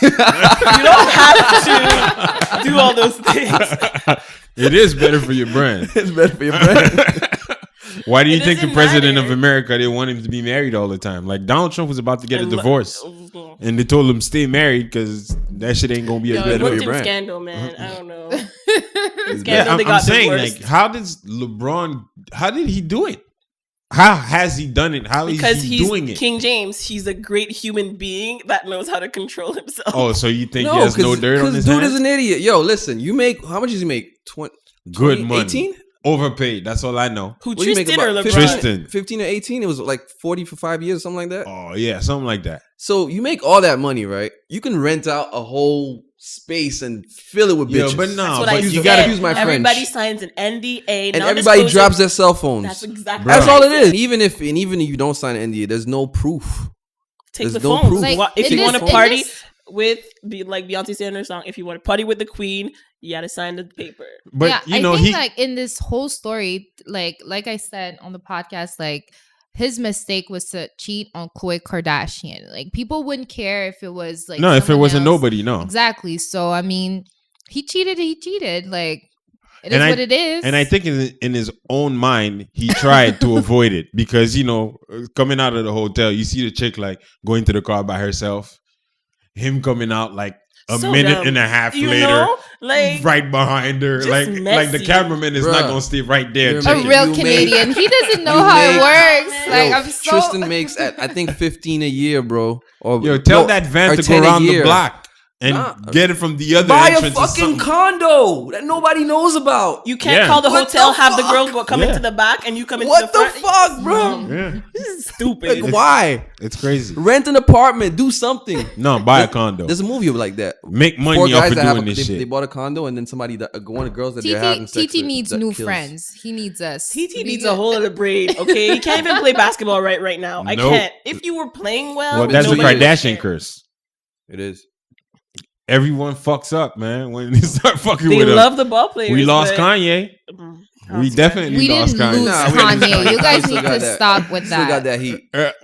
You don't have to do all those things. it is better for your brand. It's better for your brand. Why do you It think the doesn't president of matter. America, they want him to be married all the time? Like Donald Trump was about to get a And lo- divorce. And they told him stay married because that shit ain't gonna be Yo, a better it for good. your worked in brand. scandal, man. I don't know. It's Scandal, better. they I'm got saying, divorced. like, how does LeBron? How did he do it? How has he done it? How Because is he he's doing it? King James. He's a great human being that knows how to control himself. Oh, so you think he has no dirt on his dude hands? is an idiot. Yo, listen, you make how much does he make? 20, Good 20, money. 18? Overpaid. That's all I know. Who, What do you make Tristan or about LeBron? 15? Tristan. 15 or 18? It was like 40 for 5 years, something like that. Oh yeah, something like that. So you make all that money, right? You can rent out a whole space and fill it with Yeah, bitches. but no, That's what but I you said. gotta use my French. Everybody signs an NDA, and everybody drops their cell phones. That's exactly. Bro. That's all it is. Even if you don't sign an NDA, there's no proof. Take There's the no phone. proof. Like, If in you want to this- in party this- with, like Beyonce said in her song, if you want to party with the queen, you got to sign the paper. But yeah, you know I think he. like in this whole story, like I said on the podcast, like his mistake was to cheat on Khloe Kardashian. Like people wouldn't care if it was like no, if it someone wasn't else. nobody, no. Exactly. So I mean, he cheated. He cheated. Like it is And I- what it is. And I think in his own mind, he tried to avoid it because, coming out of the hotel, you see the chick like going to the car by herself. Him coming out like a So minute dumb. and a half You later, know? Like, right behind her. just Like the messy. cameraman is not Bruh. going to stay right there. You're a checking. real You Canadian. He doesn't know you how make- it works. Like Yo, I'm so. Tristan makes at I think 15 a year, bro. Or Yo, tell no, that van or to 10 go a around the year. block and Nah. get it from the other Buy a entrance or fucking something. condo that nobody knows about. you can't Yeah. call the What hotel, the have the fuck? girl come Yeah. into the back, and you come into What the the front. fuck, bro? Yeah, This is stupid. Like, why? it's crazy. Rent an apartment. Do something. No, buy a condo. There's a movie like that. Make Four money off guys of that have doing this they shit. bought a condo and then somebody that one of the girls that they're having sex TT with needs that new kills. friends. He needs us. TT needs a whole other brain. Okay, he can't even play basketball right now. I Nope. can't. If you were playing well, Well, that's the nobody would Kardashian care. curse. It is. Everyone fucks up, man. When they start fucking They with them. love the ball players. We lost but- Kanye. We definitely We lost didn't lose Kanye. Nah, we didn't lose Kanye. Kanye. You guys Still need got to that. stop with Still got that. that heat.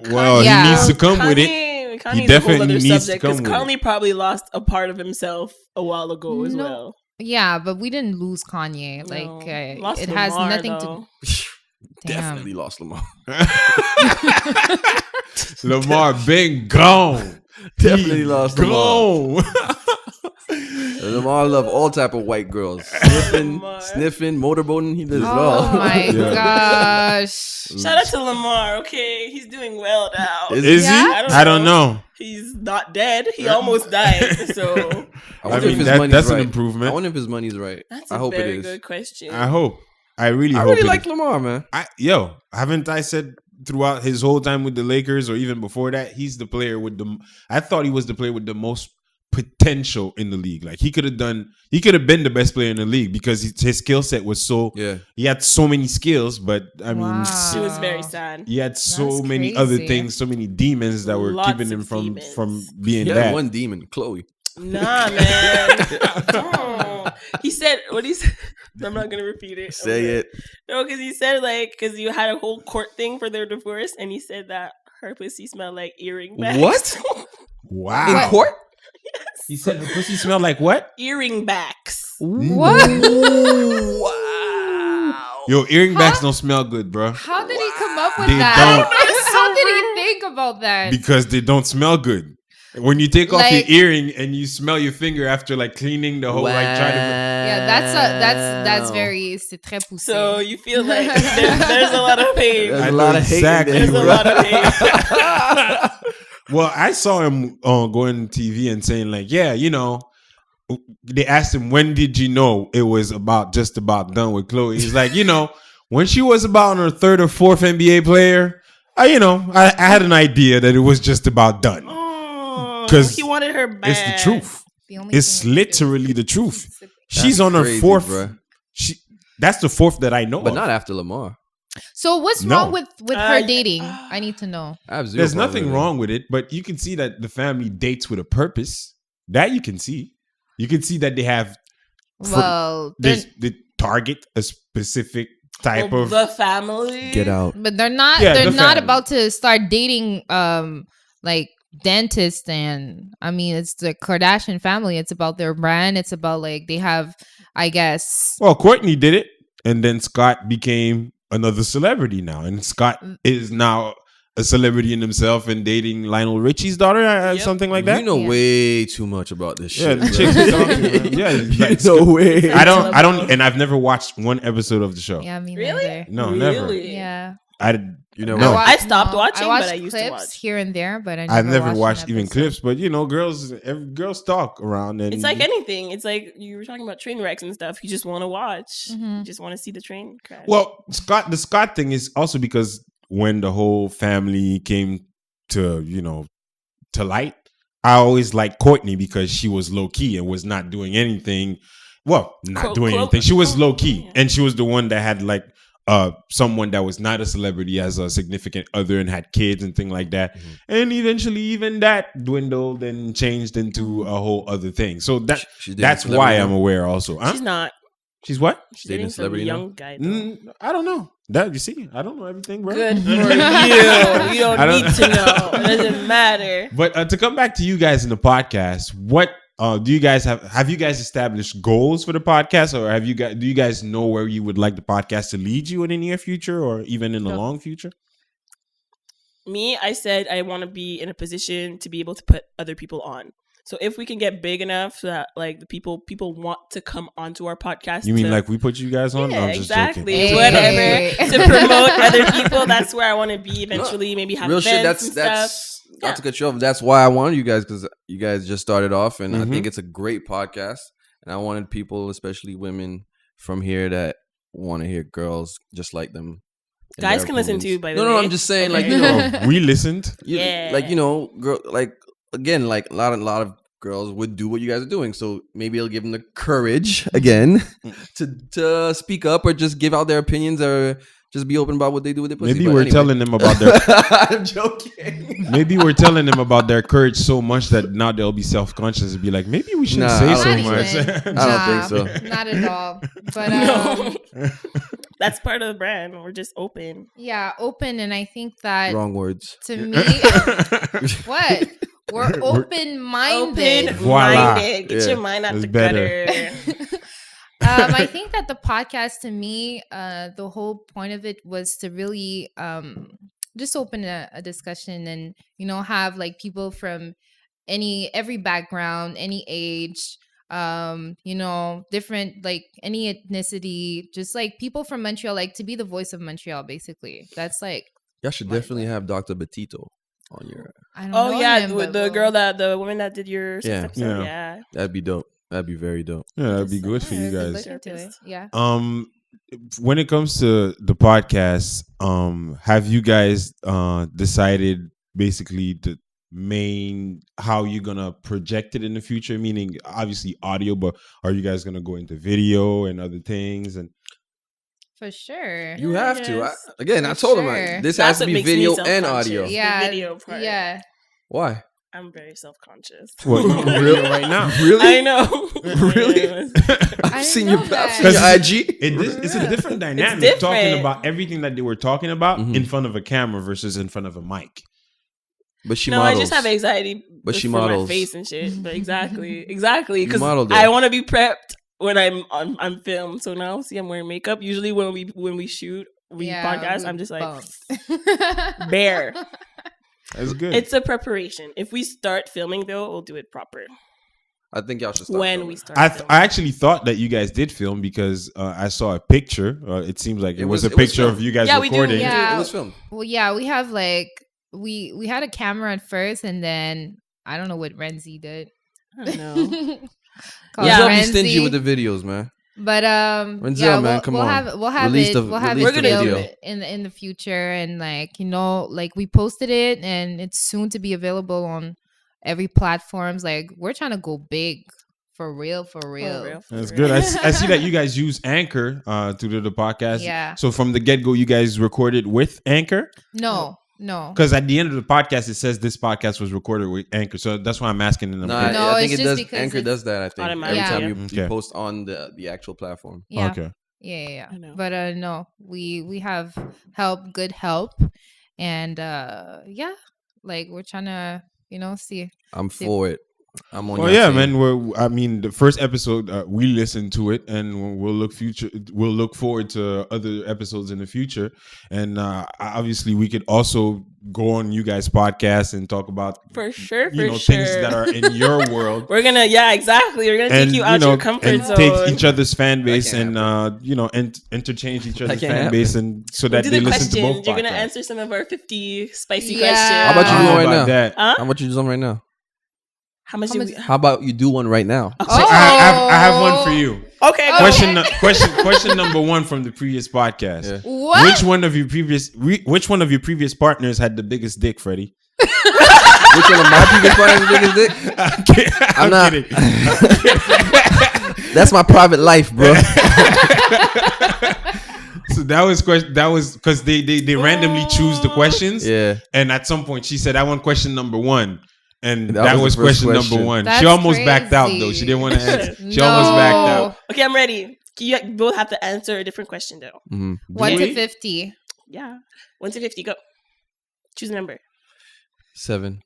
Well, Yeah. he needs to come with it. Kanye's He a whole definitely other needs to subject come because with it. Kanye probably lost a part of himself a while ago as No. well. Yeah, but we didn't lose Kanye. Like No. Lost it has Lamar, nothing though. to. Damn. Definitely lost Lamar. Lamar been gone. Definitely He lost Lamar. gone. Lamar love all type of white girls. Lamar. Sniffing, motorboating. He does it Oh all. my Yeah. gosh. Shout out to Lamar. Okay, he's doing well now. Is Yeah? he? I don't know. He's not dead. He almost died. So I I wonder if mean, his that, money's that's right. an improvement. I wonder if his money's right. that's I a hope it very is. good question. I hope. I really I hope really it like is. Lamar, man. Haven't I said throughout his whole time with the Lakers or even before that, he's the player with the. I thought he was the player with the most potential in the league. Like he could have been the best player in the league because his skill set was so. Yeah. He had so many skills, but I mean, Wow. It was very sad. he had so That's many crazy. other things, so many demons that were Lots keeping him of from demons. being He that. had one demon, Chloe. Nah, man. Don't. He said, what he said. I'm not going to repeat it. Say Okay. it. No, because he said, like, because you had a whole court thing for their divorce, and he said that her pussy smelled like earring bags. What? Wow. In court? He said her pussy smelled like what? Earring backs. What? Wow. Yo, earring Huh? backs don't smell good, bro. How did he come up with They that? don't. How did he think about that? Because they don't smell good. When you take off Like- your earring and you smell your finger after like cleaning the whole like trying to Yeah, that's very c'est très poussé. So you feel like there's a lot of pain. There's I a know lot of hate exactly. in there, There's a bro. lot of hate. Well, I saw him going on TV and saying like, yeah, they asked him, when did you know it was just about done with Chloe? He's like, when she was about on her third or fourth NBA player, I had an idea that it was just about done. Oh, 'Cause he wanted her back. It's the truth. The only It's thing literally the truth. She's That's on her crazy, fourth. bruh. That's the fourth that I know. But of. not after Lamar. So what's No. wrong with her Yeah. dating? I need to know. I have zero There's problem nothing with it. wrong with it, but you can see that the family dates with a purpose. That you can see. You can see that they have. Well, There's- they- target a specific type of the family. Get out. But they're not. Yeah, they're the not family. about to start dating. Like dentists, and I mean, it's the Kardashian family. It's about their brand. It's about like they have, I guess. Well, Courtney did it, and then Scott became another celebrity now, and Scott is now a celebrity in himself and dating Lionel Richie's daughter, something like that. You know Yeah. way too much about this Yeah, shit. the bro. chicks is talking, man. Yeah, like, no way. I don't, and I've never watched one episode of the show. Yeah, me Really? neither. No, never. Yeah. You know No. what? I stopped watching, I watched but I used to clips watch. here and there, but I've never an watched even episode. clips, but you know, girls talk around, and It's like anything. It's like you were talking about train wrecks and stuff. You just want to watch. Mhm. You just want to see the train crash. well, the Scott thing is also because when the whole family came to to light, I always liked Courtney because she was low key and was not doing anything. Well, not Quote, doing quote, anything. She was quote, low key, yeah. and she was the one that had like someone that was not a celebrity as a significant other and had kids and thing like that. And eventually, even that dwindled and changed into a whole other thing. So She's dating that's celebrity why now? I'm aware. Also, huh? She's not. She's what? She's Dating dating some celebrity now? young guy. Though. I don't know. That you see, I don't know everything, bro. Good for you. You I don't don't- need to know. It doesn't matter. But to come back to you guys in the podcast, what do you guys have you guys established goals for the podcast, or do you guys know where you would like the podcast to lead you in the near future or even in the No. long future? Me, I said I want to be in a position to be able to put other people on. So if we can get big enough so that like the people want to come onto our podcast. You mean to, like we put you guys on? No, yeah, I'm just exactly. joking. Hey. Whatever. To promote other people. That's where I want to be eventually. Maybe have Real shit. events That's and stuff. not to cut you off. That's why I wanted you guys, because you guys just started off, and I Mhm. think it's a great podcast. And I wanted people, especially women from here, that want to hear girls just like them. and Guys their can listen opinions. too, by the No, way. I'm just saying, like, Okay. you know, We listened. Yeah. like, you know, girl, like again, like a lot of girls would do what you guys are doing. So maybe it'll give them the courage again to speak up or just give out their opinions or just be open about what they do with their pussy. Maybe But we're anyway. telling them about their I'm joking. maybe we're telling them about their courage so much that now they'll be self-conscious and be like, maybe we shouldn't Nah, say I so don't Not much. even. I don't think Nah, so. Not at all. But No. That's part of the brand. We're just open. yeah, open, and I think that Wrong words. to me, what we're open-minded. Voila. Open-minded. Get Yeah. your mind out That's the better. gutter. I think that the podcast, to me, the whole point of it was to really just open a discussion and have like people from every background, any age, different, like any ethnicity, just like people from Montreal, like to be the voice of Montreal, basically. That's like Y'all should definitely have Dr. Betito on your. I don't Oh know yeah, him, with but the girl the woman that did your Yeah. episode. Yeah. Yeah. That'd be dope. That'd be very dope. Yeah, that'd be good for you Good guys. look into it. Yeah. When it comes to the podcast, have you guys decided basically the main how you're gonna project it in the future? Meaning, obviously audio, but are you guys gonna go into video and other things? And For sure. You have to. Yes. Again, I For told him sure. this That's has to what be makes me video and self-conscious. audio. The Yeah. video part. Yeah. Why? I'm very self-conscious. what you on video right now? Really? I know. Really? I I've didn't seen know your, that. I've seen your IG. It's a different dynamic different. talking about everything that they were talking about Mhm. in front of a camera versus in front of a mic. But she No, models. I just have anxiety But she for models. my face and shit. But exactly. Because model, though. I want to be prepped when I'm filmed. So now, see, I'm wearing makeup. Usually when we shoot, podcast, I'm just like bumped. bare. That's good. It's a preparation. If we start filming, though, we'll do it proper. I think y'all should start When filming. we start I filming. actually thought that you guys did film because I saw a picture. It seems like it was a it was picture of filmed. you guys Yeah, we do. recording. Yeah. It was filmed. Well, yeah, we have like we had a camera at first, and then I don't know what Renzi did. I don't know. Called Yeah. Don't be Renzi. stingy with the videos, man. But Renzel, yeah, man, we'll, come we'll on. have we'll have Release it the- we'll have release it the filmed video. in the future, and like we posted it, and it's soon to be available on every platforms. Like we're trying to go big for real, for real. That's good. I see that you guys use Anchor to do the podcast. Yeah. So from the get go, you guys recorded with Anchor? No. Because at the end of the podcast, it says this podcast was recorded with Anchor. So that's why I'm asking them. Nah, No, I think it's it just does. because Anchor it's does that. I think automatic. every Yeah. time you Okay. post on the actual platform. Yeah. Okay. Yeah. I know. But no, we have good help, and yeah, like we're trying to see. I'm for it. I'm on. Well, your yeah, team. man. I mean, the first episode we listened to it, and we'll look forward to other episodes in the future. And obviously, we could also go on you guys' podcast and talk about For sure, things that are in your world. We're gonna, exactly. We're gonna take you out your comfort and zone. take each other's fan base can't and interchange each other's can't fan happen. base, and so that Do they the listen to both. questions. You're gonna podcasts. answer some of our 50 spicy Yeah. questions. How about you do one right now? that? Huh? How about you do something right now? How much? How do much- we, How about you do one right now? Oh. I have one for you. Okay. Go Question ahead. question number one from the previous podcast. Yeah. What? Which one of your previous partners had the biggest dick, Freddie? Which one of my previous partners is the biggest dick? I'm not- kidding. That's my private life, bro. So that was because they randomly choose the questions. Yeah. And at some point she said, "I want question number one." And That that was was the first question number question. one. That's She almost backed out though. crazy. She didn't want to answer. She No. almost backed out. Okay, I'm ready. You both have to answer a different question though. Mm-hmm. 1 we? to 50. Yeah. 1 to 50. Go. Choose a number. 7.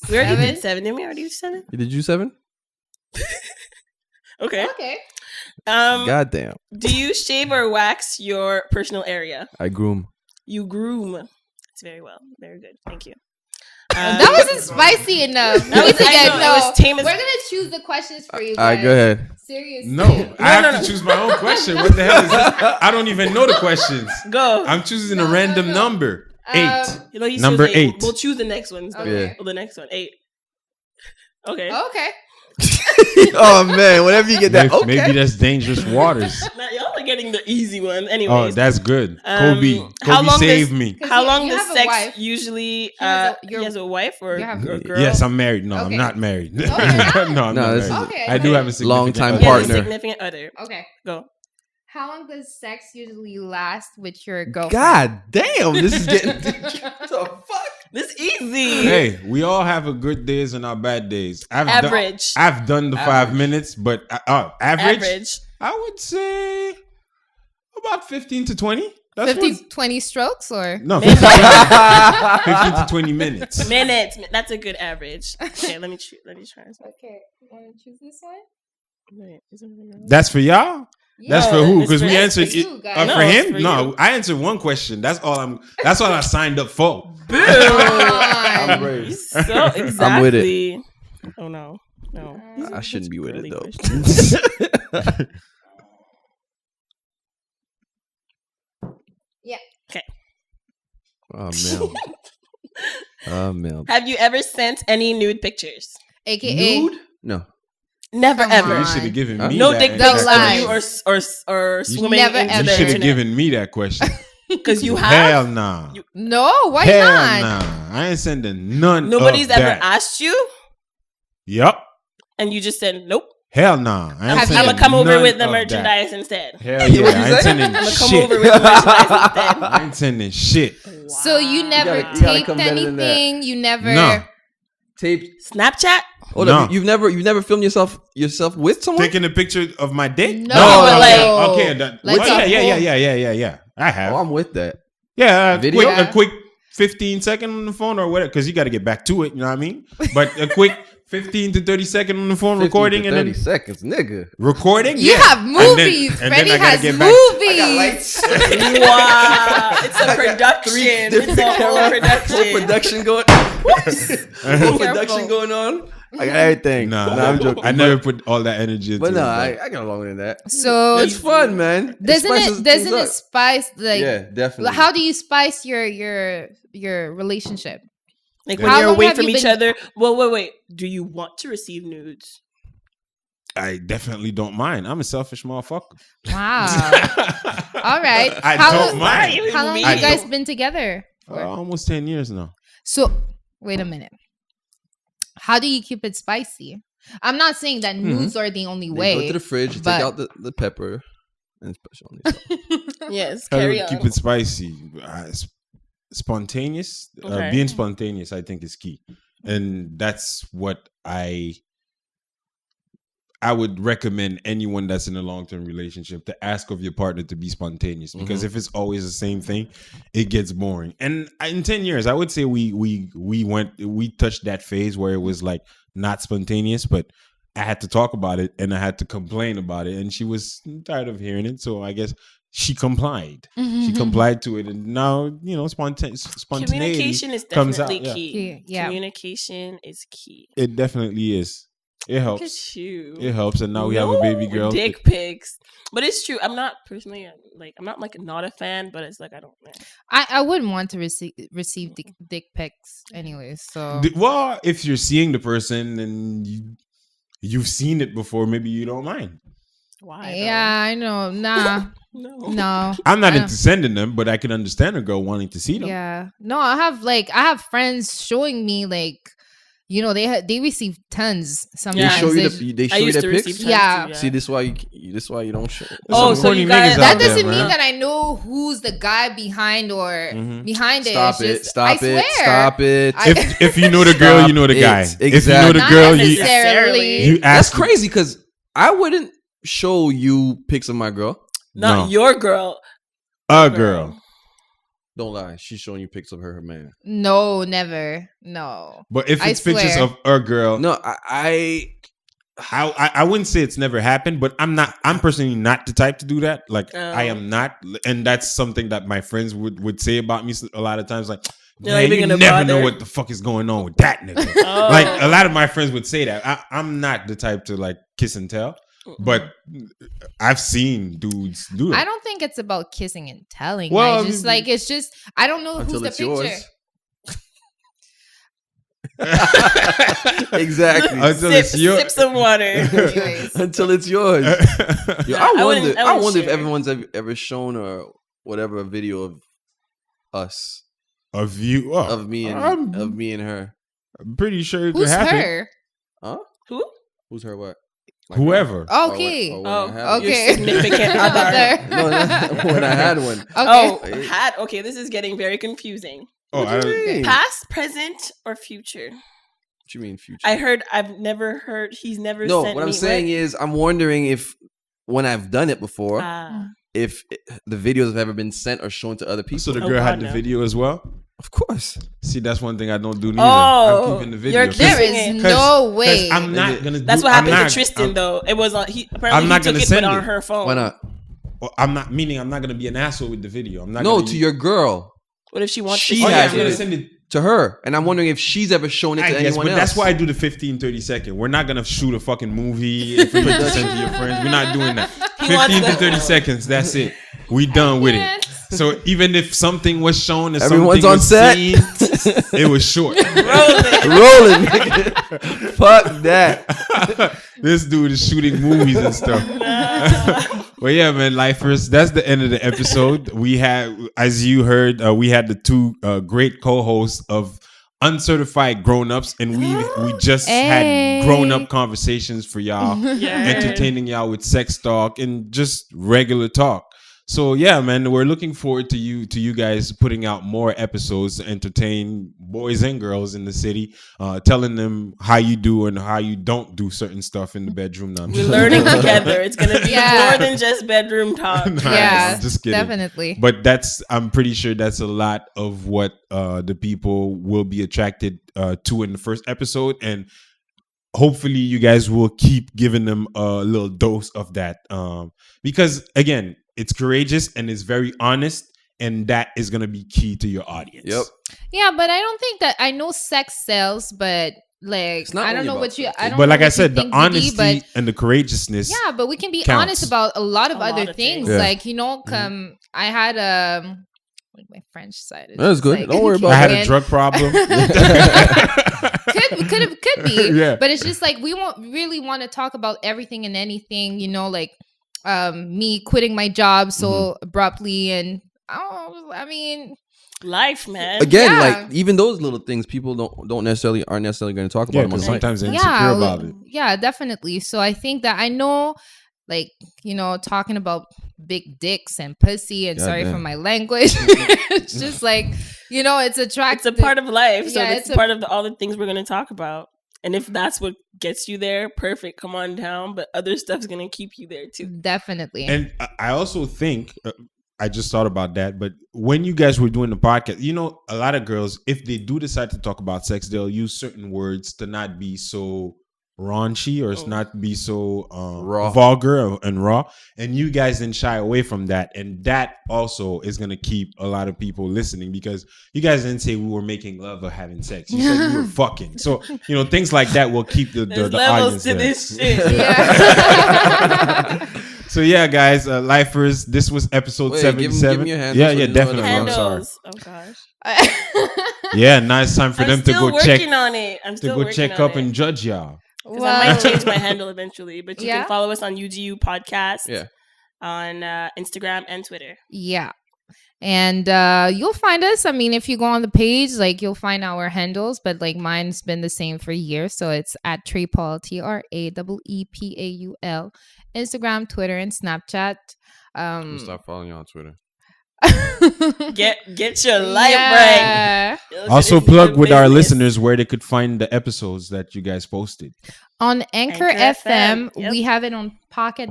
We already Seven? did 7. Didn't we already do 7? Did you 7? Okay. Okay. Goddamn. Do you shave or wax your personal area? I groom. You groom. It's very well. Very good. Thank you. That wasn't spicy enough. That was- We need to I know, it was tame as- We're gonna choose the questions for you All right, guys. go ahead. Seriously. No, I have to choose my own question. What the hell is this? I don't even know the questions. Go. I'm choosing a No, random no. number. 8. You know, he Number says 8. We'll choose the next ones. though. Okay. Well, the next one. 8. Okay. Okay. Oh man, whenever you get that, okay. Maybe that's dangerous waters. Now, y'all are getting the easy one. Oh, Anyways. that's good. Um, Kobe how long saved does- me. How long you does have a sex wife. usually? He has He has a wife or You have- a girl? Yes, I'm married. No, Okay. I'm not married. you're not? No, I'm No, not this is- married. Okay. I do have a significant Long-time other. He has a partner. significant other. Okay. Go. How long does sex usually last with your girlfriend? God damn, this is getting. What the fuck? This easy. Hey, we all have a good days and our bad days. Average. I've done the 5 minutes, but average, I would say about 15 to 20. That's 20 strokes or? no, 15 to 20 minutes. Minutes. That's a good average. Okay, let me try this one. Okay. You want to choose this one? Wait, is it really- That's for y'all? That's Yeah, for who? it's Because for- we answered it's it you guys. No, for it's him. for No, you. I answered one question. That's all I signed up for. I'm brave. So exactly. I'm with it. Oh no. I shouldn't be with it Girly though. questions. Oh man. Oh man. Have you ever sent any nude pictures? AKA. Nude? No. Never Come ever. on. You should have given me No that. dick Don't pics lie. of you or swimming Never into ever. the You should have internet. given me that question. Because you Hell have. nah. No, why Hell not? nah. I ain't sending none. Nobody's of ever that. asked you, Yup. and you just said nope. Hell nah. I ain't Have you- I'm sending gonna come over none with the of that. merchandise instead. Hell yeah. What'd you I ain't say? sending I'm gonna come shit. over with the merchandise instead. I ain't sending shit. So you never You gotta taped come better than that. anything? You never. No. Taped. Snapchat? Hold No. up. You've never filmed yourself with someone? Taking a picture of my dick? No, but okay, like- okay. That, Like oh, a yeah. I have. Oh, I'm with that. Yeah, Video? a quick 15-second on the phone or whatever, because you got to get back to it. You know what I mean? But a quick 15 to 30 second on the phone 50 recording to and 30 then seconds, nigga. recording. You yeah. have movies. And then Freddie I gotta has get back. movies. Wow. It's a production. It's a whole production. Production going. Careful. Production going on. I got everything. Nah, I'm joking. I never put all that energy into But no, it. I got along with that. So It's fun, man. doesn't it spice like? Yeah, definitely. How do you spice your relationship? Like Yeah. when How you're long away have from you each been- other. Well, wait. Do you want to receive nudes? I definitely don't mind. I'm a selfish motherfucker. Wow. All right. I How don't long- mind. How long Me have you guys too. been together? For? Almost 10 years now. So wait a minute. How do you keep it spicy? I'm not saying that nudes are the only They way. go to the fridge, but- take out the pepper, and special on these. Yes. How do Carry we on. keep it spicy? Spontaneous. Okay. Being spontaneous, I think, is key. And that's what I I would recommend anyone that's in a long-term relationship to ask of your partner to be spontaneous, because if it's always the same thing, it gets boring. And in 10 years, I would say we touched that phase where it was like not spontaneous, but I had to talk about it and I had to complain about it, and she was tired of hearing it. So I guess she complied. She complied to it, and now spontaneity Communication is comes out. definitely key. Yeah. Communication is key. It definitely is. It helps. Look at you. It helps, and now we have a baby girl. Dick pics, but it's true. I'm not personally not a fan, but it's like I don't. I wouldn't want to receive dick pics anyways. So Well, if you're seeing the person and you've seen it before, maybe you don't mind. Why? yeah, I know. Nah, no. I'm not into sending them, but I can understand a girl wanting to see them. Yeah, no. I have friends showing me like, they receive tons. Sometimes They show you I their used to pics. receive Yeah. tons too, See, this is why you don't show. Oh, Some so horny you guys- niggas that out there, doesn't mean man. that I know who's the guy behind or behind it. Stop It's it! just, Stop I it! swear. Stop it! If you know the girl, Stop you know the it. guy. If you know Exactly. the Not girl, necessarily. you That's ask. crazy because I wouldn't show you pics of my girl. Not No. your girl. A girl. Don't lie. She's showing you pics of her man. No, never. No. But if I it's pictures swear. of a girl, No, I I wouldn't say it's never happened, but I'm personally not the type to do that. Like I Oh. am not, and that's something that my friends would say about me a lot of times. Like, You're man, not even you gonna never know bother." what the fuck is going on with that nigga. Oh. Like a lot of my friends would say that. I'm not the type to like kiss and tell, but I've seen dudes do it. I don't think it's about kissing and telling. Well, It's just I don't know until who's the it's picture. yours. Exactly. Until it's your. Sip some water. Anyways. Until it's yours. Yo, I I wouldn't wonder if share. everyone's ever shown or whatever a video of us, Of you, oh, of me and her. I'm pretty sure it could Who's happen. her? Huh? Who? Who's her? What? Whoever. Okay. Or when Oh, I had one. Okay. Your significant other. There. No, not when I had one. Okay. Oh, okay. This is getting very confusing. Oh, What do you mean? Past, present, or future? What you mean future? I've never heard. He's never. No, sent what I'm me saying is I'm wondering if when I've done it before, if the videos have ever been sent or shown to other people. so the Oh, girl God, had the no. video as well. Of course. See, that's one thing I don't do neither. Oh, I'm keeping the video. you're There kissing is it. no way. I'm not gonna. That's do, what happened I'm to not- Tristan, though. It was on. Apparently I'm not he took gonna it, send but on it. her phone. Why not? I'm not meaning I'm not gonna be an asshole with the video. I'm not. No, gonna to your girl, What if she wants? She to Oh, see yeah, has I'm gonna it. send it. to her, and I'm wondering if she's ever shown it to I guess, anyone but else. that's why I do the 15, 30 second. We're not gonna shoot a fucking movie for you to send to your friends. We're not doing that. He wants 15 to the- 30 seconds. That's it. We done with it. So even if something was shown and Everyone's something on was set. seen, it was short. rolling. Nigga. Fuck that. This dude is shooting movies and stuff. But yeah, man, lifers, that's the end of the episode. We had, as you heard, we had the two great co-hosts of Uncertified Grown Ups, and we just had grown up conversations for y'all, entertaining y'all with sex talk and just regular talk. So yeah, man, we're looking forward to you guys putting out more episodes to entertain boys and girls in the city, telling them how you do and how you don't do certain stuff in the bedroom. No, I'm We're just- learning together. It's gonna be Yeah. more than just bedroom talk. Nah, Yeah, I'm just kidding. definitely. But I'm pretty sure that's a lot of what the people will be attracted to in the first episode, and hopefully you guys will keep giving them a little dose of that, because again, it's courageous and it's very honest, and that is going to be key to your audience. Yep. Yeah, but I don't think that I know sex sells, but like It's not I don't only know about what you. sex. I don't. But know like what I you said, the think, DD, honesty but and the courageousness. yeah, but we can be counts. honest about a lot of A lot other of things. things. Yeah. Like I had like my French side. is That's just good. like- Don't worry about I had it. a drug problem. could be. Yeah. But it's just like we won't really want to talk about everything and anything, like me quitting my job so abruptly, and I mean, Life, man. Again, Yeah. like even those little things, people aren't necessarily going to talk about Yeah, them on because the mic. sometimes they're insecure yeah, about it. yeah, definitely. So I think that I know, like, talking about big dicks and pussy, and sorry for Goddamn. my language. It's just like, it's It's attractive. a part of life, so Yeah, it's it's part of all the things we're going to talk about. And if that's what gets you there, perfect. Come on down. But other stuff's gonna keep you there too. Definitely. And I also think I just thought about that. But when you guys were doing the podcast, you know, a lot of girls, if they do decide to talk about sex, they'll use certain words to not be so raunchy or not be so vulgar and raw. And you guys didn't shy away from that. And that also is going to keep a lot of people listening, because you guys didn't say we were making love or having sex. You said we were fucking. So, you know, things like that will keep the audience to there. this shit. Yeah. So yeah, guys, lifers, this was episode 77. Give me your handles yeah, so yeah, they know definitely. what I'm sorry. Handles. Oh gosh. Yeah, now it's time for them to go check on it. I'm to still go working check on up it. and judge y'all. Because I might change my handle eventually, but you Yeah? can follow us on UGU Podcast Yeah. on Instagram and Twitter. Yeah. And you'll find us. I mean, if you go on the page, like, you'll find our handles, but like mine's been the same for years. So it's at Traepaul, TRAEEPAUL, Instagram, Twitter, and Snapchat. I'm gonna start following you on Twitter. Get your life right. Also, plug with our listeners where they could find the episodes that you guys posted. On Anchor Anchor FM, FM, yep. we have it on Pocket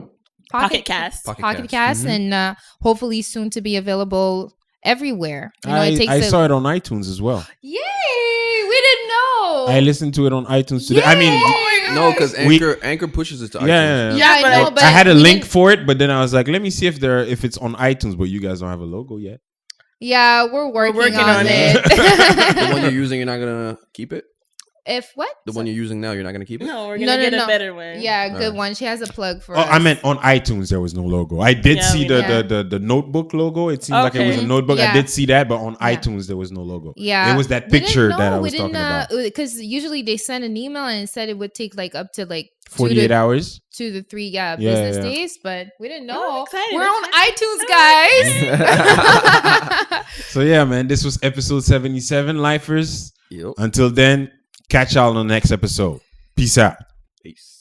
Cast. Pocket Cast, Mhm. and hopefully soon to be available everywhere. You know, I saw it on iTunes as well. Yay! We didn't know. I listened to it on iTunes today. I mean, No, because We- Anchor pushes it to yeah, iTunes. yeah, Yeah, I but know, but I had a we link didn't- for it, but then I was like, let me see if it's on iTunes, but you guys don't have a logo yet. Yeah, we're working on on it. The one you're using, you're not gonna keep it. If what? The one you're using now, you're not gonna keep it. No, we're gonna get a better one. Yeah, good one. She has a plug for Oh, us. I meant on iTunes there was no logo. I did Yeah, see we the notebook logo. It seemed like it was a Okay. notebook. Yeah. I did see that, but on Yeah. iTunes there was no logo. Yeah, It was that We didn't picture know. that I We was didn't, talking about. because usually they send an email and it said it would take like up to like 48 hours. 2 to 3 Yeah, business yeah. days, but we didn't Oh, know. excited, We're on excited. iTunes, guys. So yeah, man, this was episode 77, Lifers. Yep. Until then, catch y'all on the next episode. Peace out. Peace.